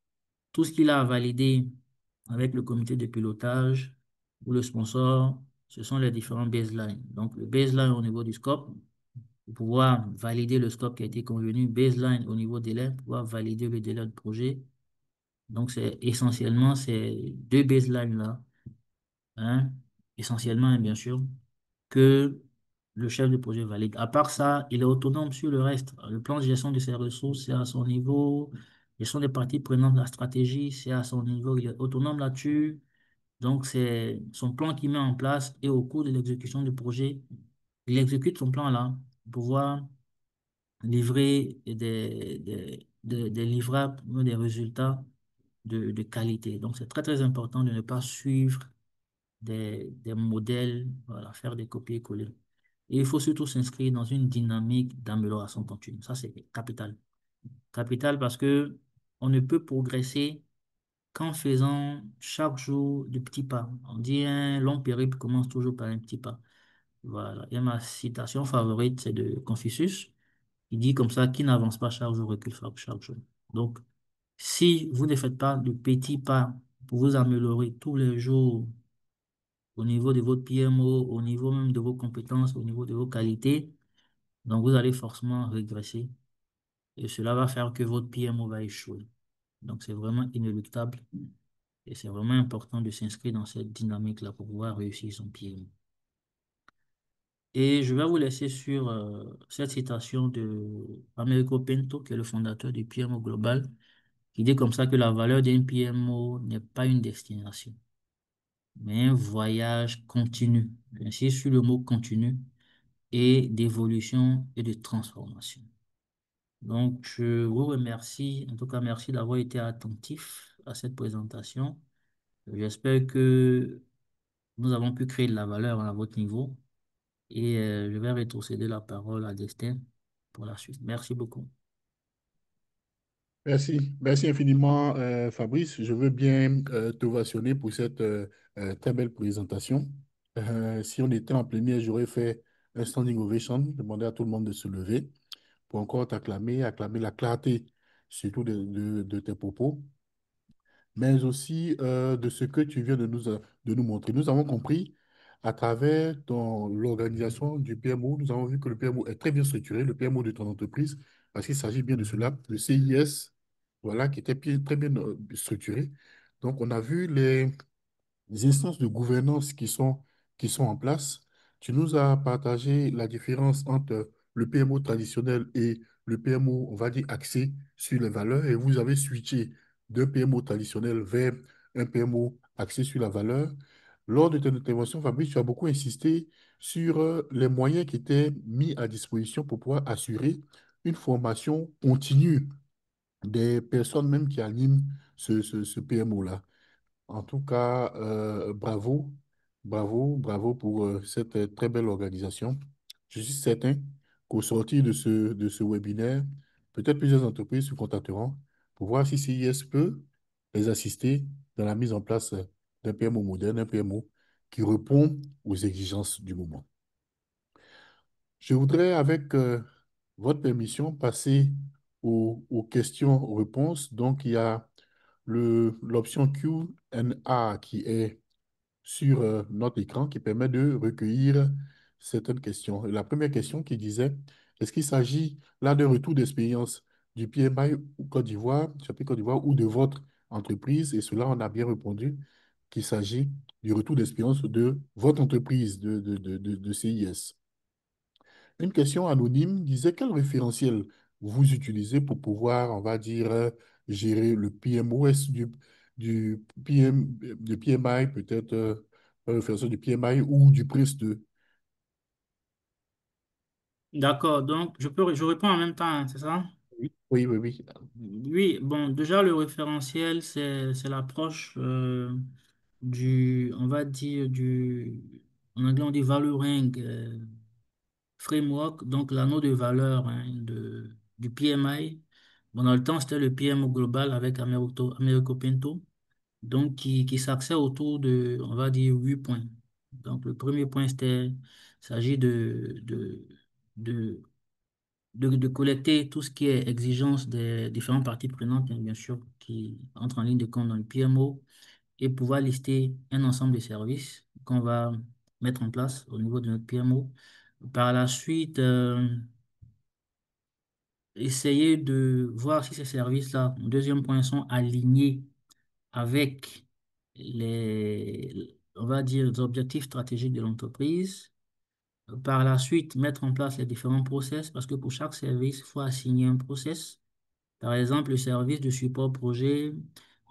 S1: Tout ce qu'il a à valider avec le comité de pilotage ou le sponsor, ce sont les différents baselines. Donc, le baseline au niveau du scope, pour pouvoir valider le scope qui a été convenu, baseline au niveau délai, pour pouvoir valider le délai de projet. Donc, c'est essentiellement ces deux baselines-là, hein, essentiellement, hein, bien sûr, que le chef de projet valide. À part ça, il est autonome sur le reste. Le plan de gestion de ses ressources, c'est à son niveau. Gestion des parties prenantes de la stratégie, c'est à son niveau. Il est autonome là-dessus. Donc, c'est son plan qu'il met en place et au cours de l'exécution du projet, il exécute son plan là pour pouvoir livrer des livrables, des résultats de qualité. Donc, c'est très, très important de ne pas suivre des modèles, voilà, faire des copier-coller. Et il faut surtout s'inscrire dans une dynamique d'amélioration continue. Ça, c'est capital. Capital parce que on ne peut progresser qu'en faisant chaque jour de petits pas. On dit un long périple commence toujours par un petit pas. Voilà. Et ma citation favorite, c'est de Confucius. Il dit comme ça, qui n'avance pas chaque jour recule chaque jour. Donc, si vous ne faites pas de petits pas pour vous améliorer tous les jours au niveau de votre PMO, au niveau même de vos compétences, au niveau de vos qualités, donc vous allez forcément régresser et cela va faire que votre PMO va échouer. Donc, c'est vraiment inéluctable et c'est vraiment important de s'inscrire dans cette dynamique-là pour pouvoir réussir son PMO. Et je vais vous laisser sur cette citation de Americo Pinto, qui est le fondateur du PMO Global, qui dit comme ça que la valeur d'un PMO n'est pas une destination, mais un voyage continu. J'insiste sur le mot continu et d'évolution et de transformation. Donc, je vous remercie, en tout cas, merci d'avoir été attentif à cette présentation. J'espère que nous avons pu créer de la valeur à votre niveau et je vais rétrocéder la parole à Destin pour la suite. Merci beaucoup.
S2: Merci, merci infiniment, Fabrice. Je veux bien t'ovationner pour cette très belle présentation. Si on était en plénière, j'aurais fait un standing ovation, demander à tout le monde de se lever pour encore t'acclamer, acclamer la clarté, surtout de tes propos, mais aussi de ce que tu viens de nous montrer. Nous avons compris à travers l'organisation du PMO, nous avons vu que le PMO est très bien structuré, le PMO de ton entreprise, parce qu'il s'agit bien de cela, le CIS, voilà, qui était très bien structuré. Donc, on a vu les instances de gouvernance qui sont en place. Tu nous as partagé la différence entre le PMO traditionnel et le PMO, on va dire, axé sur les valeurs. Et vous avez switché d'un PMO traditionnel vers un PMO axé sur la valeur. Lors de ton intervention, Fabrice, tu as beaucoup insisté sur les moyens qui étaient mis à disposition pour pouvoir assurer une formation continue des personnes même qui animent ce PMO-là. En tout cas, bravo, bravo, bravo pour cette très belle organisation. Je suis certain qu'au sortir de ce webinaire, peut-être plusieurs entreprises se contacteront pour voir si CIS peut les assister dans la mise en place d'un PMO moderne, un PMO qui répond aux exigences du moment. Je voudrais, avec votre permission, passer aux questions-réponses. Donc, il y a l'option Q&A qui est sur notre écran qui permet de recueillir certaines questions. Et la première question qui disait, est-ce qu'il s'agit là d'un retour d'expérience du PMI ou Côte d'Ivoire, chapitre Côte d'Ivoire ou de votre entreprise? Et cela, on a bien répondu qu'il s'agit du retour d'expérience de votre entreprise de CIS. Une question anonyme disait quel référentiel vous utilisez pour pouvoir, on va dire, gérer le PMOS du du PMI, peut-être un référentiel du PMI ou du PRIS2.
S1: D'accord, donc je réponds en même temps, hein, c'est ça?
S2: Oui, oui, oui, oui.
S1: Oui, bon, déjà le référentiel, c'est l'approche on va dire, en anglais on dit valuing framework, donc l'anneau de valeur hein, du PMI. Bon, dans le temps, c'était le PMO global avec Americo Pinto, donc qui s'axait autour de, on va dire, 8 points. Donc le premier point, il s'agit de de collecter tout ce qui est exigence des différentes parties prenantes, hein, bien sûr, qui entrent en ligne de compte dans le PMO et pouvoir lister un ensemble de services qu'on va mettre en place au niveau de notre PMO. Par la suite, essayer de voir si ces services-là, en deuxième point, sont alignés avec on va dire, les objectifs stratégiques de l'entreprise. Par la suite, mettre en place les différents process, parce que pour chaque service, il faut assigner un process. Par exemple, le service de support projet,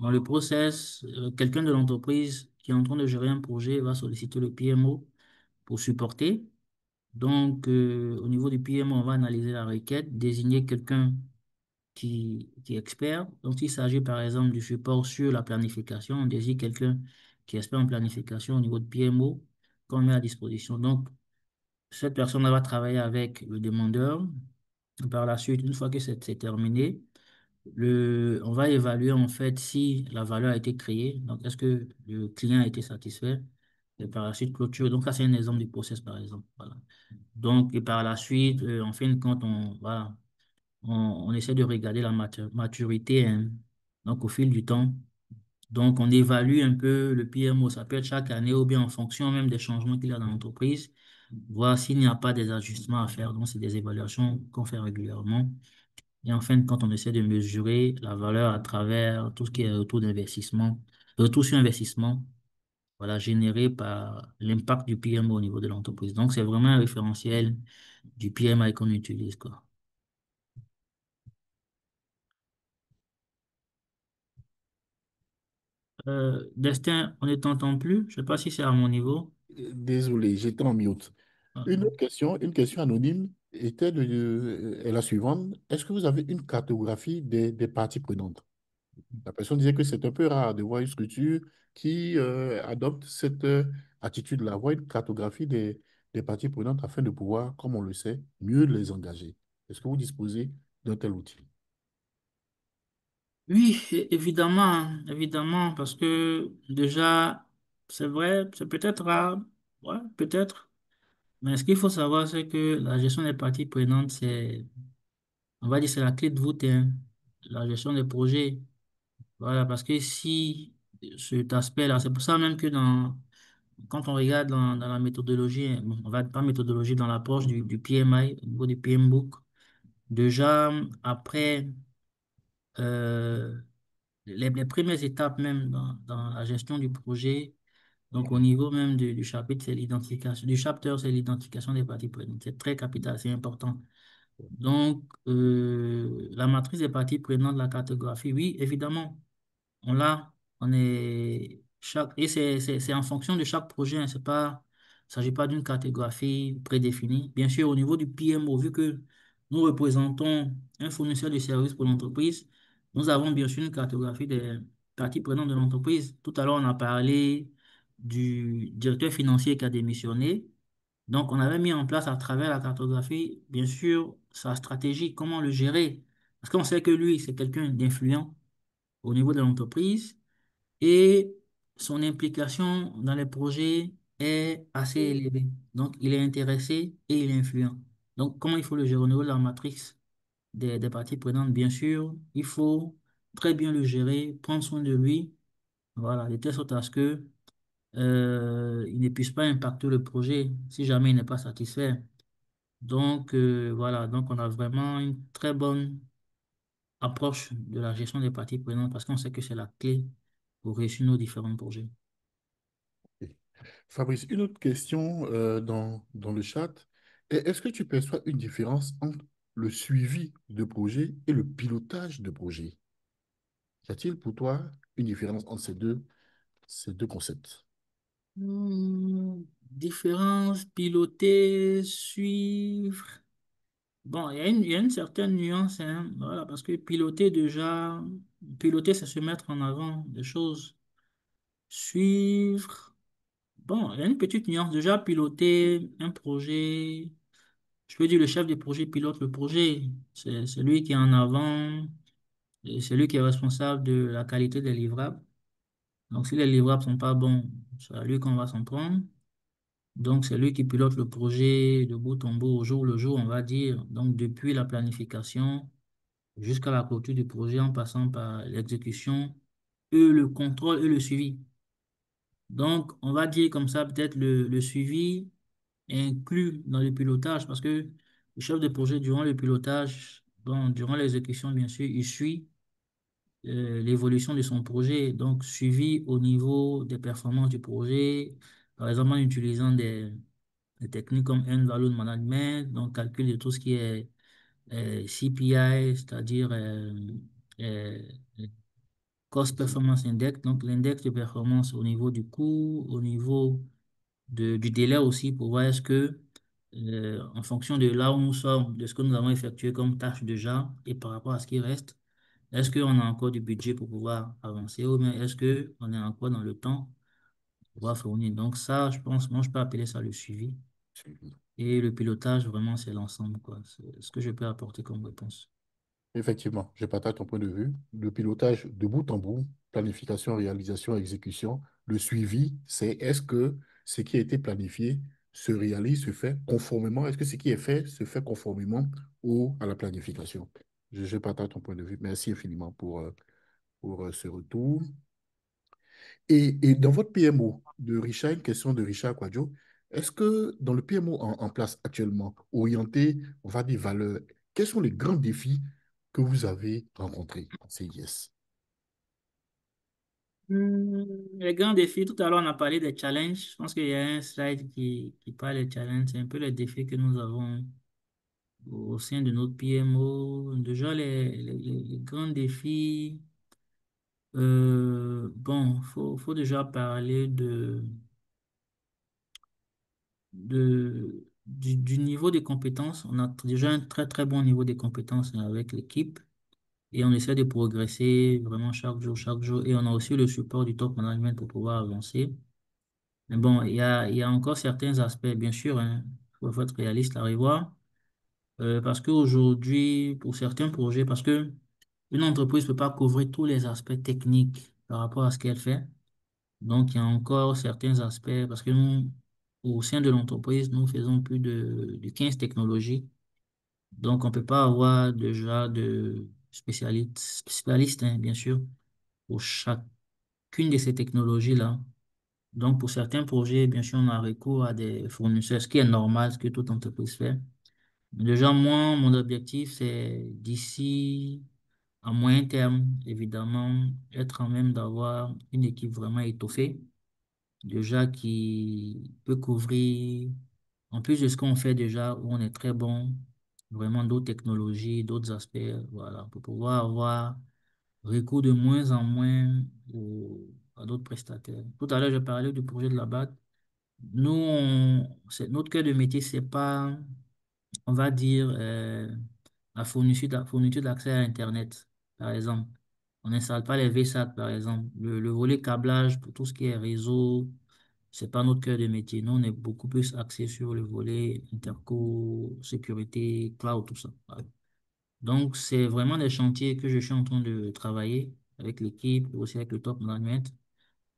S1: dans le process, quelqu'un de l'entreprise qui est en train de gérer un projet va solliciter le PMO pour supporter. Donc, au niveau du PMO, on va analyser la requête, désigner quelqu'un qui est expert. Donc, s'il s'agit par exemple du support sur la planification, on désigne quelqu'un qui est expert en planification au niveau de PMO qu'on met à disposition. Donc, cette personne va travailler avec le demandeur. Par la suite, une fois que c'est terminé, on va évaluer en fait si la valeur a été créée. Donc, est-ce que le client a été satisfait? et par la suite clôture. Donc, ça, c'est un exemple du process, par exemple. Voilà. Donc, et par la suite, en fin de compte, voilà, on essaie de regarder la maturité, hein. Donc, au fil du temps. Donc, on évalue un peu le PMO, ça peut être chaque année ou bien en fonction même des changements qu'il y a dans l'entreprise, voir s'il n'y a pas des ajustements à faire. Donc, c'est des évaluations qu'on fait régulièrement. Et en fin de compte, on essaie de mesurer la valeur à travers tout ce qui est retour d'investissement, retour sur investissement, voilà, généré par l'impact du PMO au niveau de l'entreprise. Donc, c'est vraiment un référentiel du PMI qu'on utilise, quoi. Destin, on ne t'entend plus. Je ne sais pas si c'est à mon niveau.
S2: Désolé, j'étais en mute.
S1: Ah.
S2: Une question anonyme est la suivante. Est-ce que vous avez une cartographie des parties prenantes? La personne disait que c'est un peu rare de voir une structure qui adopte cette attitude-là, avoir une cartographie des parties prenantes afin de pouvoir, comme on le sait, mieux les engager. Est-ce que vous disposez d'un tel outil?
S1: Oui, évidemment, hein, évidemment, parce que déjà, c'est vrai, c'est peut-être rare, ouais, peut-être, mais ce qu'il faut savoir, c'est que la gestion des parties prenantes, on va dire, c'est la clé de voûte, hein, la gestion des projets. Voilà, parce que si cet aspect-là, c'est pour ça même que quand on regarde dans la méthodologie, hein, bon, on va pas méthodologie, dans l'approche du PMI, au niveau du PMBOK, déjà, après, euh, les premières étapes même dans la gestion du projet, donc au niveau même du chapitre, c'est l'identification, du chapter, c'est l'identification des parties prenantes. C'est très capital, c'est important. Donc, la matrice des parties prenantes, la cartographie, oui, évidemment, on l'a, et c'est en fonction de chaque projet, hein, c'est pas, il ne s'agit pas d'une cartographie prédéfinie. Bien sûr, au niveau du PMO, vu que nous représentons un fournisseur de services pour l'entreprise, nous avons bien sûr une cartographie des parties prenantes de l'entreprise. Tout à l'heure, on a parlé du directeur financier qui a démissionné. Donc, on avait mis en place à travers la cartographie, bien sûr, sa stratégie, comment le gérer. Parce qu'on sait que lui, c'est quelqu'un d'influent au niveau de l'entreprise et son implication dans les projets est assez élevée. Donc, il est intéressé et il est influent. Donc, comment il faut le gérer au niveau de la matrice des parties prenantes? Bien sûr, il faut très bien le gérer, prendre soin de lui, voilà, de telle sorte à ce que il ne puisse pas impacter le projet si jamais il n'est pas satisfait. Donc, voilà, donc on a vraiment une très bonne approche de la gestion des parties prenantes parce qu'on sait que c'est la clé pour réussir nos différents projets.
S2: Ok. Fabrice, une autre question dans le chat. Est-ce que tu perçois une différence entre le suivi de projet et le pilotage de projet? Y a-t-il pour toi une différence entre ces deux concepts?
S1: Différence, piloter, suivre. Bon, il y a une certaine nuance, hein, voilà, parce que piloter déjà, piloter, c'est se mettre en avant des choses. Suivre, bon, il y a une petite nuance. Déjà, piloter un projet, je peux dire le chef de projet pilote le projet. C'est lui qui est en avant, et c'est lui qui est responsable de la qualité des livrables. Donc, si les livrables sont pas bons, c'est à lui qu'on va s'en prendre. Donc, c'est lui qui pilote le projet de bout en bout, au jour le jour, on va dire. Donc, depuis la planification jusqu'à la clôture du projet, en passant par l'exécution, et le contrôle et le suivi. Donc, on va dire comme ça, peut-être le suivi est inclus dans le pilotage parce que le chef de projet, durant le pilotage, bon, durant l'exécution, bien sûr, il suit l'évolution de son projet. Donc, suivi au niveau des performances du projet, par exemple en utilisant des techniques comme End-Value Management, donc calcul de tout ce qui est CPI, c'est-à-dire euh, Cost Performance Index, donc l'index de performance au niveau du coût, au niveau du délai aussi, pour voir est-ce que, en fonction de là où nous sommes, de ce que nous avons effectué comme tâche déjà, et par rapport à ce qui reste, est-ce qu'on a encore du budget pour pouvoir avancer ou bien est-ce qu'on est encore dans le temps pour pouvoir fournir? Donc ça, je pense, moi, je peux appeler ça le suivi. Et le pilotage, vraiment, c'est l'ensemble, quoi. C'est ce que je peux apporter comme réponse.
S2: Effectivement, je partage ton point de vue. Le pilotage de bout en bout, planification, réalisation, exécution, le suivi, c'est est-ce que ce qui a été planifié se réalise, se fait conformément? Est-ce que ce qui est fait se fait conformément à la planification? Je partage ton point de vue. Merci infiniment pour ce retour. Et dans votre PMO de Richard, une question de Richard Kwadjo, est-ce que dans le PMO en place actuellement, orienté, on va dire, valeurs, quels sont les grands défis que vous avez rencontrés en CIS?
S1: Les grands défis, tout à l'heure on a parlé des challenges. Je pense qu'il y a un slide qui parle des challenges. C'est un peu les défis que nous avons au sein de notre PMO. Déjà, les grands défis, bon, faut déjà parler du niveau des compétences. On a déjà un très très bon niveau des compétences avec l'équipe et on essaie de progresser vraiment chaque jour, chaque jour. Et on a aussi le support du top management pour pouvoir avancer. Mais bon, il y a encore certains aspects, bien sûr, hein, faut être réaliste à revoir. Parce qu'aujourd'hui, pour certains projets, parce que une entreprise ne peut pas couvrir tous les aspects techniques par rapport à ce qu'elle fait. Donc, il y a encore certains aspects, parce que nous, au sein de l'entreprise, nous faisons plus de 15 technologies. Donc, on ne peut pas avoir déjà de spécialistes, hein, bien sûr, pour chacune de ces technologies-là. Donc, pour certains projets, bien sûr, on a recours à des fournisseurs, ce qui est normal, ce que toute entreprise fait. Déjà, moi, mon objectif, c'est d'ici à moyen terme, évidemment, être en même d'avoir une équipe vraiment étoffée, déjà qui peut couvrir, en plus de ce qu'on fait déjà, où on est très bon, vraiment d'autres technologies, d'autres aspects, voilà, pour pouvoir avoir recours de moins en moins à d'autres prestataires. Tout à l'heure, je parlais du projet de la BAC. Nous, notre cœur de métier, c'est pas, on va dire, la fourniture d'accès à Internet, par exemple. On n'installe pas les VSAT, par exemple. Le volet câblage pour tout ce qui est réseau, c'est pas notre cœur de métier. Nous, on est beaucoup plus axé sur le volet interco, sécurité, cloud, tout ça. Voilà. Donc, c'est vraiment des chantiers que je suis en train de travailler avec l'équipe, aussi avec le top management,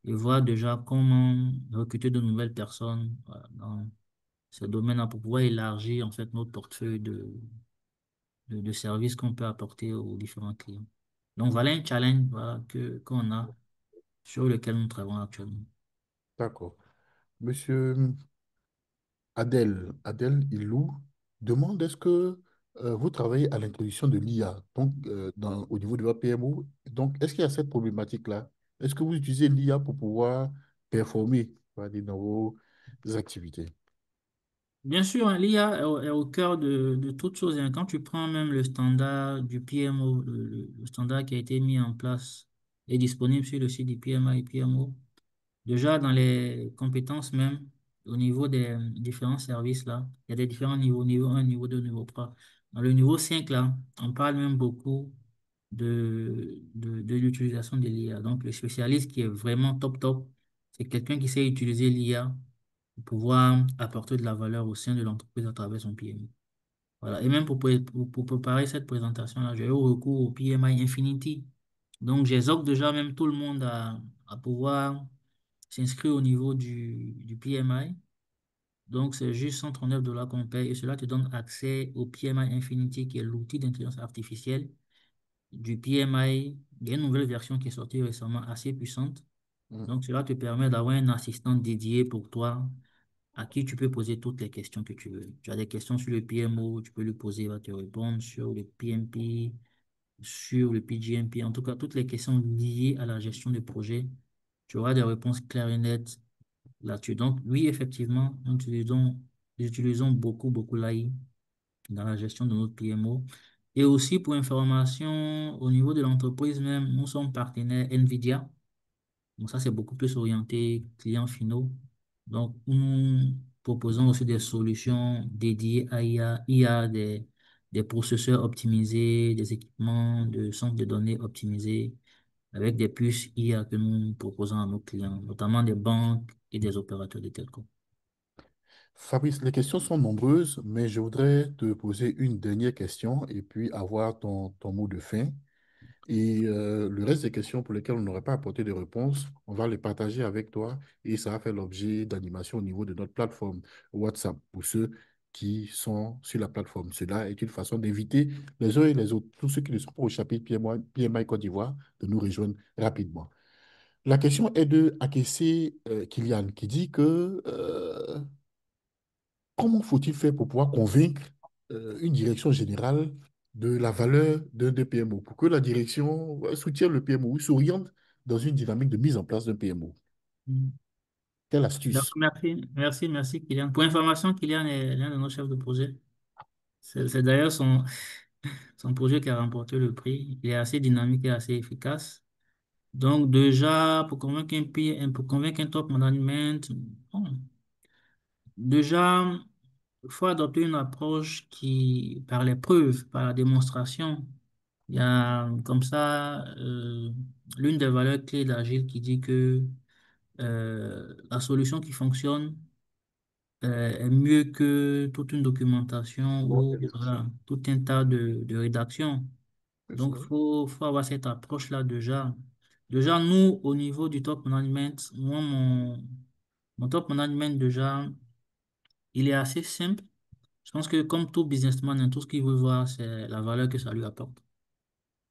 S1: et voir déjà comment recruter de nouvelles personnes, voilà, dans ce domaine-là pour pouvoir élargir en fait notre portefeuille de services qu'on peut apporter aux différents clients. Donc, voilà un challenge voilà, qu'on a sur lequel nous travaillons actuellement.
S2: D'accord. Monsieur Adèle Ilou demande est-ce que vous travaillez à l'introduction de l'IA donc, au niveau de votre PMO? Donc, est-ce qu'il y a cette problématique-là? Est-ce que vous utilisez l'IA pour pouvoir performer on va dire, dans vos activités?
S1: Bien sûr, hein, l'IA est au cœur de toutes choses, hein. Quand tu prends même le standard du PMO, le standard qui a été mis en place et disponible sur le site du PMI et PMO, déjà dans les compétences même, au niveau des différents services là, il y a des différents niveaux, niveau 1, niveau 2, niveau 3. Dans le niveau 5 là, on parle même beaucoup de l'utilisation de l'IA. Donc, le spécialiste qui est vraiment top top, c'est quelqu'un qui sait utiliser l'IA pour pouvoir apporter de la valeur au sein de l'entreprise à travers son PMI. Voilà. Et même pour préparer cette présentation-là, j'ai eu recours au PMI Infinity. Donc, j'exhorte déjà même tout le monde à pouvoir s'inscrire au niveau du PMI. Donc, c'est juste $139 qu'on paye et cela te donne accès au PMI Infinity, qui est l'outil d'intelligence artificielle du PMI. Il y a une nouvelle version qui est sortie récemment, assez puissante.
S2: Mm.
S1: Donc, cela te permet d'avoir un assistant dédié pour toi à qui tu peux poser toutes les questions que tu veux. Tu as des questions sur le PMO, tu peux lui poser, il va te répondre sur le PMP, sur le PGMP, en tout cas, toutes les questions liées à la gestion du projet. Tu auras des réponses claires et nettes là-dessus. Donc, oui, effectivement, nous utilisons beaucoup, beaucoup l'AI dans la gestion de notre PMO. Et aussi, pour information, au niveau de l'entreprise même, nous sommes partenaires NVIDIA. Donc ça, c'est beaucoup plus orienté clients finaux. Donc, nous proposons aussi des solutions dédiées à IA, des processeurs optimisés, des équipements de centres de données optimisés avec des puces IA que nous proposons à nos clients, notamment des banques et des opérateurs de télécom.
S2: Fabrice, les questions sont nombreuses, mais je voudrais te poser une dernière question et puis avoir ton mot de fin. Et le reste des questions pour lesquelles on n'aurait pas apporté de réponse, on va les partager avec toi et ça va faire l'objet d'animation au niveau de notre plateforme WhatsApp pour ceux qui sont sur la plateforme. Cela est une façon d'inviter les uns et les autres, tous ceux qui ne sont pas au chapitre PMI Côte d'Ivoire, de nous rejoindre rapidement. La question est de Akessé Kylian qui dit que comment faut-il faire pour pouvoir convaincre une direction générale de la valeur d'un PMO, pour que la direction soutienne le PMO ou s'oriente dans une dynamique de mise en place d'un PMO?
S1: Mm.
S2: Quelle
S1: D'accord,
S2: astuce?
S1: merci, Kylian. Pour information, Kylian est l'un de nos chefs de projet. C'est d'ailleurs son projet qui a remporté le prix. Il est assez dynamique et assez efficace. Donc, déjà, pour convaincre un top management, bon, déjà, il faut adopter une approche qui, par les preuves, par la démonstration, il y a comme ça l'une des valeurs clés d'Agile qui dit que la solution qui fonctionne est mieux que toute une documentation
S2: Bon,
S1: ou voilà, tout un tas de rédactions.
S2: c'est ça.
S1: Donc, faut avoir cette approche-là déjà. Déjà, nous, au niveau du top management, mon top management, déjà, il est assez simple. Je pense que comme tout businessman, hein, tout ce qu'il veut voir, c'est la valeur que ça lui apporte.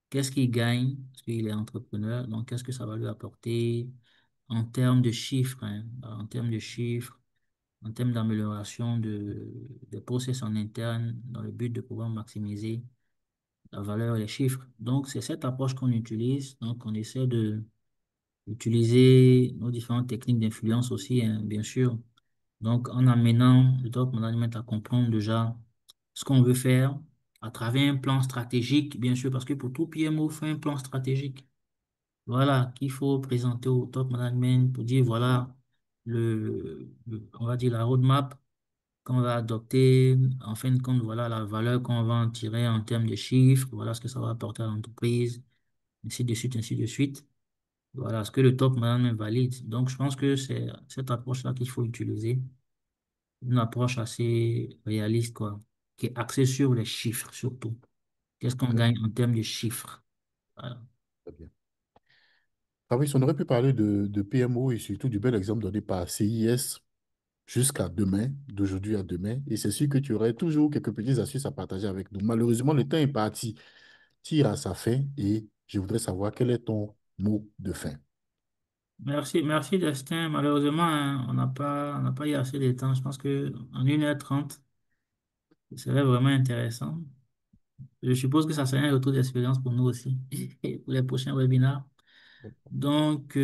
S1: Qu'est-ce qu'il gagne? Parce qu'il est entrepreneur. Donc, qu'est-ce que ça va lui apporter en termes de chiffres, hein, en termes de chiffres, en termes d'amélioration des process en interne, dans le but de pouvoir maximiser la valeur et les chiffres. Donc, c'est cette approche qu'on utilise. Donc, on essaie de utiliser nos différentes techniques d'influence aussi, hein, bien sûr. Donc, en amenant le top management à comprendre déjà ce qu'on veut faire à travers un plan stratégique, bien sûr, parce que pour tout PMO, il faut un plan stratégique. Voilà, qu'il faut présenter au top management pour dire, voilà, on va dire la roadmap qu'on va adopter. En fin de compte, voilà la valeur qu'on va en tirer en termes de chiffres, voilà ce que ça va apporter à l'entreprise, ainsi de suite, ainsi de suite. Voilà ce que le top management valide. Donc, je pense que c'est cette approche-là qu'il faut utiliser, une approche assez réaliste, quoi, qui est axée sur les chiffres surtout. Qu'est-ce qu'on
S2: Très,
S1: gagne en termes de chiffres? Voilà.
S2: très bien. Ah oui, on aurait pu parler de PMO et surtout du bel exemple donné par CIS jusqu'à demain, d'aujourd'hui à demain. Et c'est sûr que tu aurais toujours quelques petites astuces à partager avec nous. Malheureusement, le temps est parti, tire à sa fin et je voudrais savoir quel est ton mot de fin.
S1: Merci Destin. Malheureusement, hein, on n'a pas eu assez de temps. Je pense que en 1h30, ce serait vraiment intéressant. Je suppose que ça serait un retour d'expérience pour nous aussi, pour les prochains webinaires. Donc,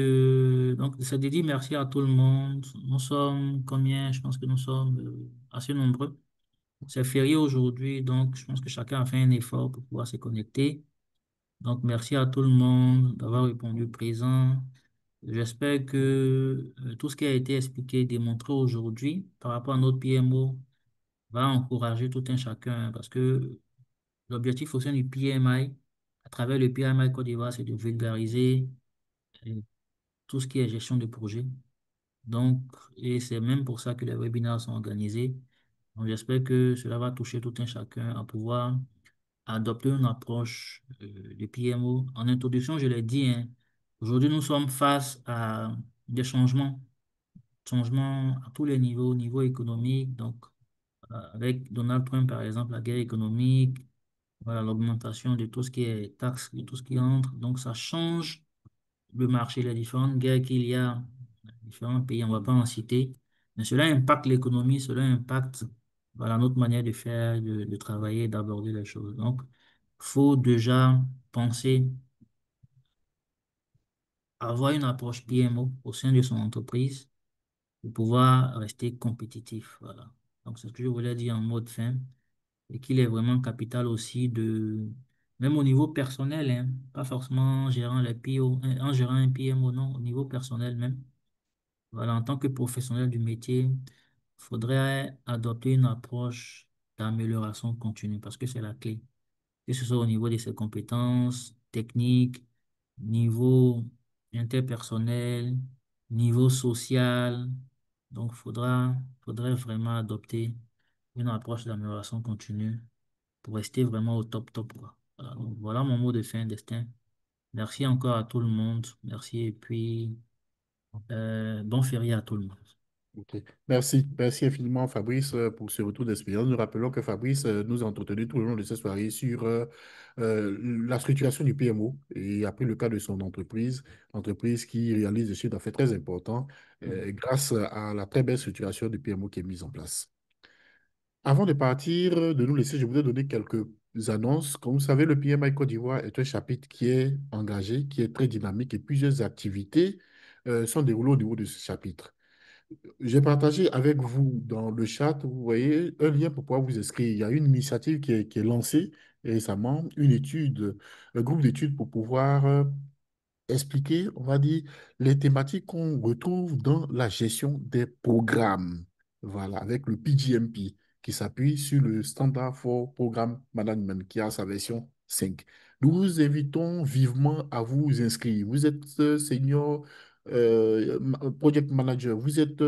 S1: ça dit merci à tout le monde. Nous sommes combien? Je pense que nous sommes assez nombreux. C'est férié aujourd'hui, donc je pense que chacun a fait un effort pour pouvoir se connecter. Donc, merci à tout le monde d'avoir répondu présent. J'espère que tout ce qui a été expliqué et démontré aujourd'hui par rapport à notre PMO va encourager tout un chacun parce que l'objectif au sein du PMI, à travers le PMI Côte d'Ivoire, c'est de vulgariser euh, tout ce qui est gestion de projet. Donc, et c'est même pour ça que les webinaires sont organisés. Donc, j'espère que cela va toucher tout un chacun à pouvoir adopter une approche de PMO. En introduction, je l'ai dit, hein, aujourd'hui, nous sommes face à des changements à tous les niveaux, au niveau économique. Donc, avec Donald Trump, par exemple, la guerre économique, voilà, l'augmentation de tout ce qui est taxes, de tout ce qui entre. Donc, ça change le marché, les différentes guerres qu'il y a, dans différents pays, on ne va pas en citer. Mais cela impacte l'économie, cela impacte, voilà, notre manière de faire, de travailler, d'aborder les choses. Donc, il faut déjà penser à avoir une approche PMO au sein de son entreprise pour pouvoir rester compétitif. Voilà. Donc, c'est ce que je voulais dire en mode fin et qu'il est vraiment capital aussi même au niveau personnel, hein, pas forcément en gérant les PO, en gérant un PMO, non, au niveau personnel même. Voilà, en tant que professionnel du métier, il faudrait adopter une approche d'amélioration continue parce que c'est la clé. Que ce soit au niveau de ses compétences techniques, niveau interpersonnel, niveau social. Donc, faudrait vraiment adopter une approche d'amélioration continue pour rester vraiment au top, top, quoi. Voilà, donc voilà mon mot de fin, Destin. Merci encore à tout le monde. Merci et puis bon férié à tout le monde.
S2: Ok. Merci. Merci infiniment, Fabrice, pour ce retour d'expérience. Nous rappelons que Fabrice nous a entretenu tout le long de cette soirée sur la structuration du PMO et après le cas de son entreprise, entreprise qui réalise des chiffres d'affaires très importants grâce à la très belle structuration du PMO qui est mise en place. Avant de partir, de nous laisser, je voudrais donner quelques annonces. Comme vous savez, le PMI Côte d'Ivoire est un chapitre qui est engagé, qui est très dynamique et plusieurs activités sont déroulées au niveau de ce chapitre. J'ai partagé avec vous dans le chat, vous voyez, un lien pour pouvoir vous inscrire. Il y a une initiative qui est lancée récemment, une étude, un groupe d'études pour pouvoir expliquer, on va dire, les thématiques qu'on retrouve dans la gestion des programmes. Voilà, avec le PGMP qui s'appuie sur le Standard for Program Management qui a sa version 5. Nous vous invitons vivement à vous inscrire. Vous êtes senior project manager, vous êtes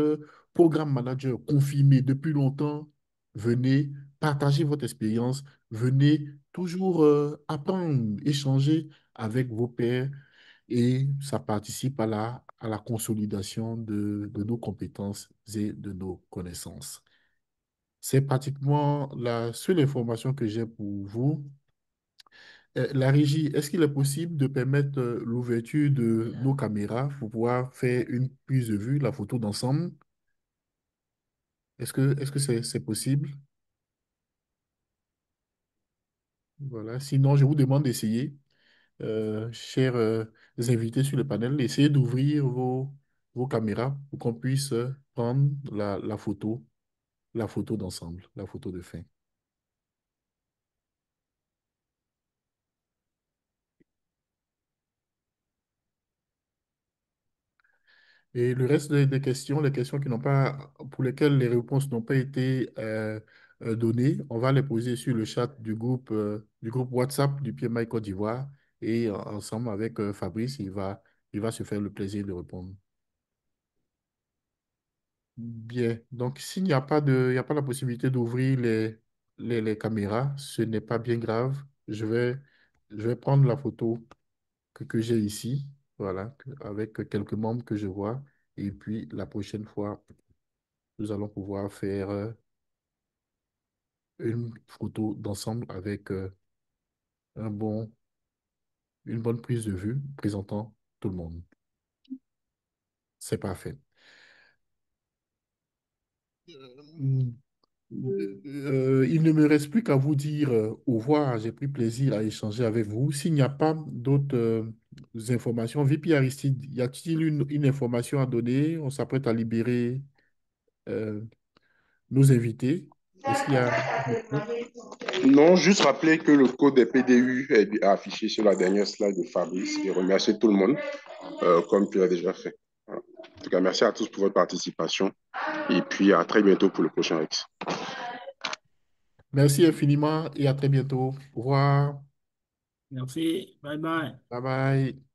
S2: programme manager confirmé depuis longtemps. Venez partager votre expérience, venez toujours apprendre, échanger avec vos pairs et ça participe à la consolidation de nos compétences et de nos connaissances. C'est pratiquement la seule information que j'ai pour vous. La régie, est-ce qu'il est possible de permettre l'ouverture de nos caméras pour pouvoir faire une prise de vue, la photo d'ensemble? Est-ce que c'est possible? Voilà. Sinon, je vous demande d'essayer, chers invités sur le panel, essayez d'ouvrir vos caméras pour qu'on puisse prendre la photo d'ensemble, la photo de fin. Et le reste des questions, les questions qui n'ont pas, pour lesquelles les réponses n'ont pas été données, on va les poser sur le chat du groupe WhatsApp du PMI Côte d'Ivoire et ensemble avec Fabrice, il va se faire le plaisir de répondre. Bien. Donc, s'il n'y a pas il y a pas la possibilité d'ouvrir les caméras, ce n'est pas bien grave. Je vais prendre la photo que j'ai ici, voilà, avec quelques membres que je vois. Et puis, la prochaine fois, nous allons pouvoir faire une photo d'ensemble avec un bon, une bonne prise de vue présentant tout le monde. C'est parfait. Euh, il ne me reste plus qu'à vous dire au revoir. J'ai pris plaisir à échanger avec vous. S'il n'y a pas d'autres informations, VP Aristide, y a-t-il une information à donner? On s'apprête à libérer euh, nos invités. Est-ce qu'il y a...
S3: Non, juste rappeler que le code des PDU est affiché sur la dernière slide de Fabrice et remercier tout le monde comme tu l'as déjà fait. Voilà. En tout cas, merci à tous pour votre participation et puis à très bientôt pour le prochain X.
S2: Merci infiniment et à très bientôt. Au revoir.
S1: Merci. Bye bye.
S2: Bye bye.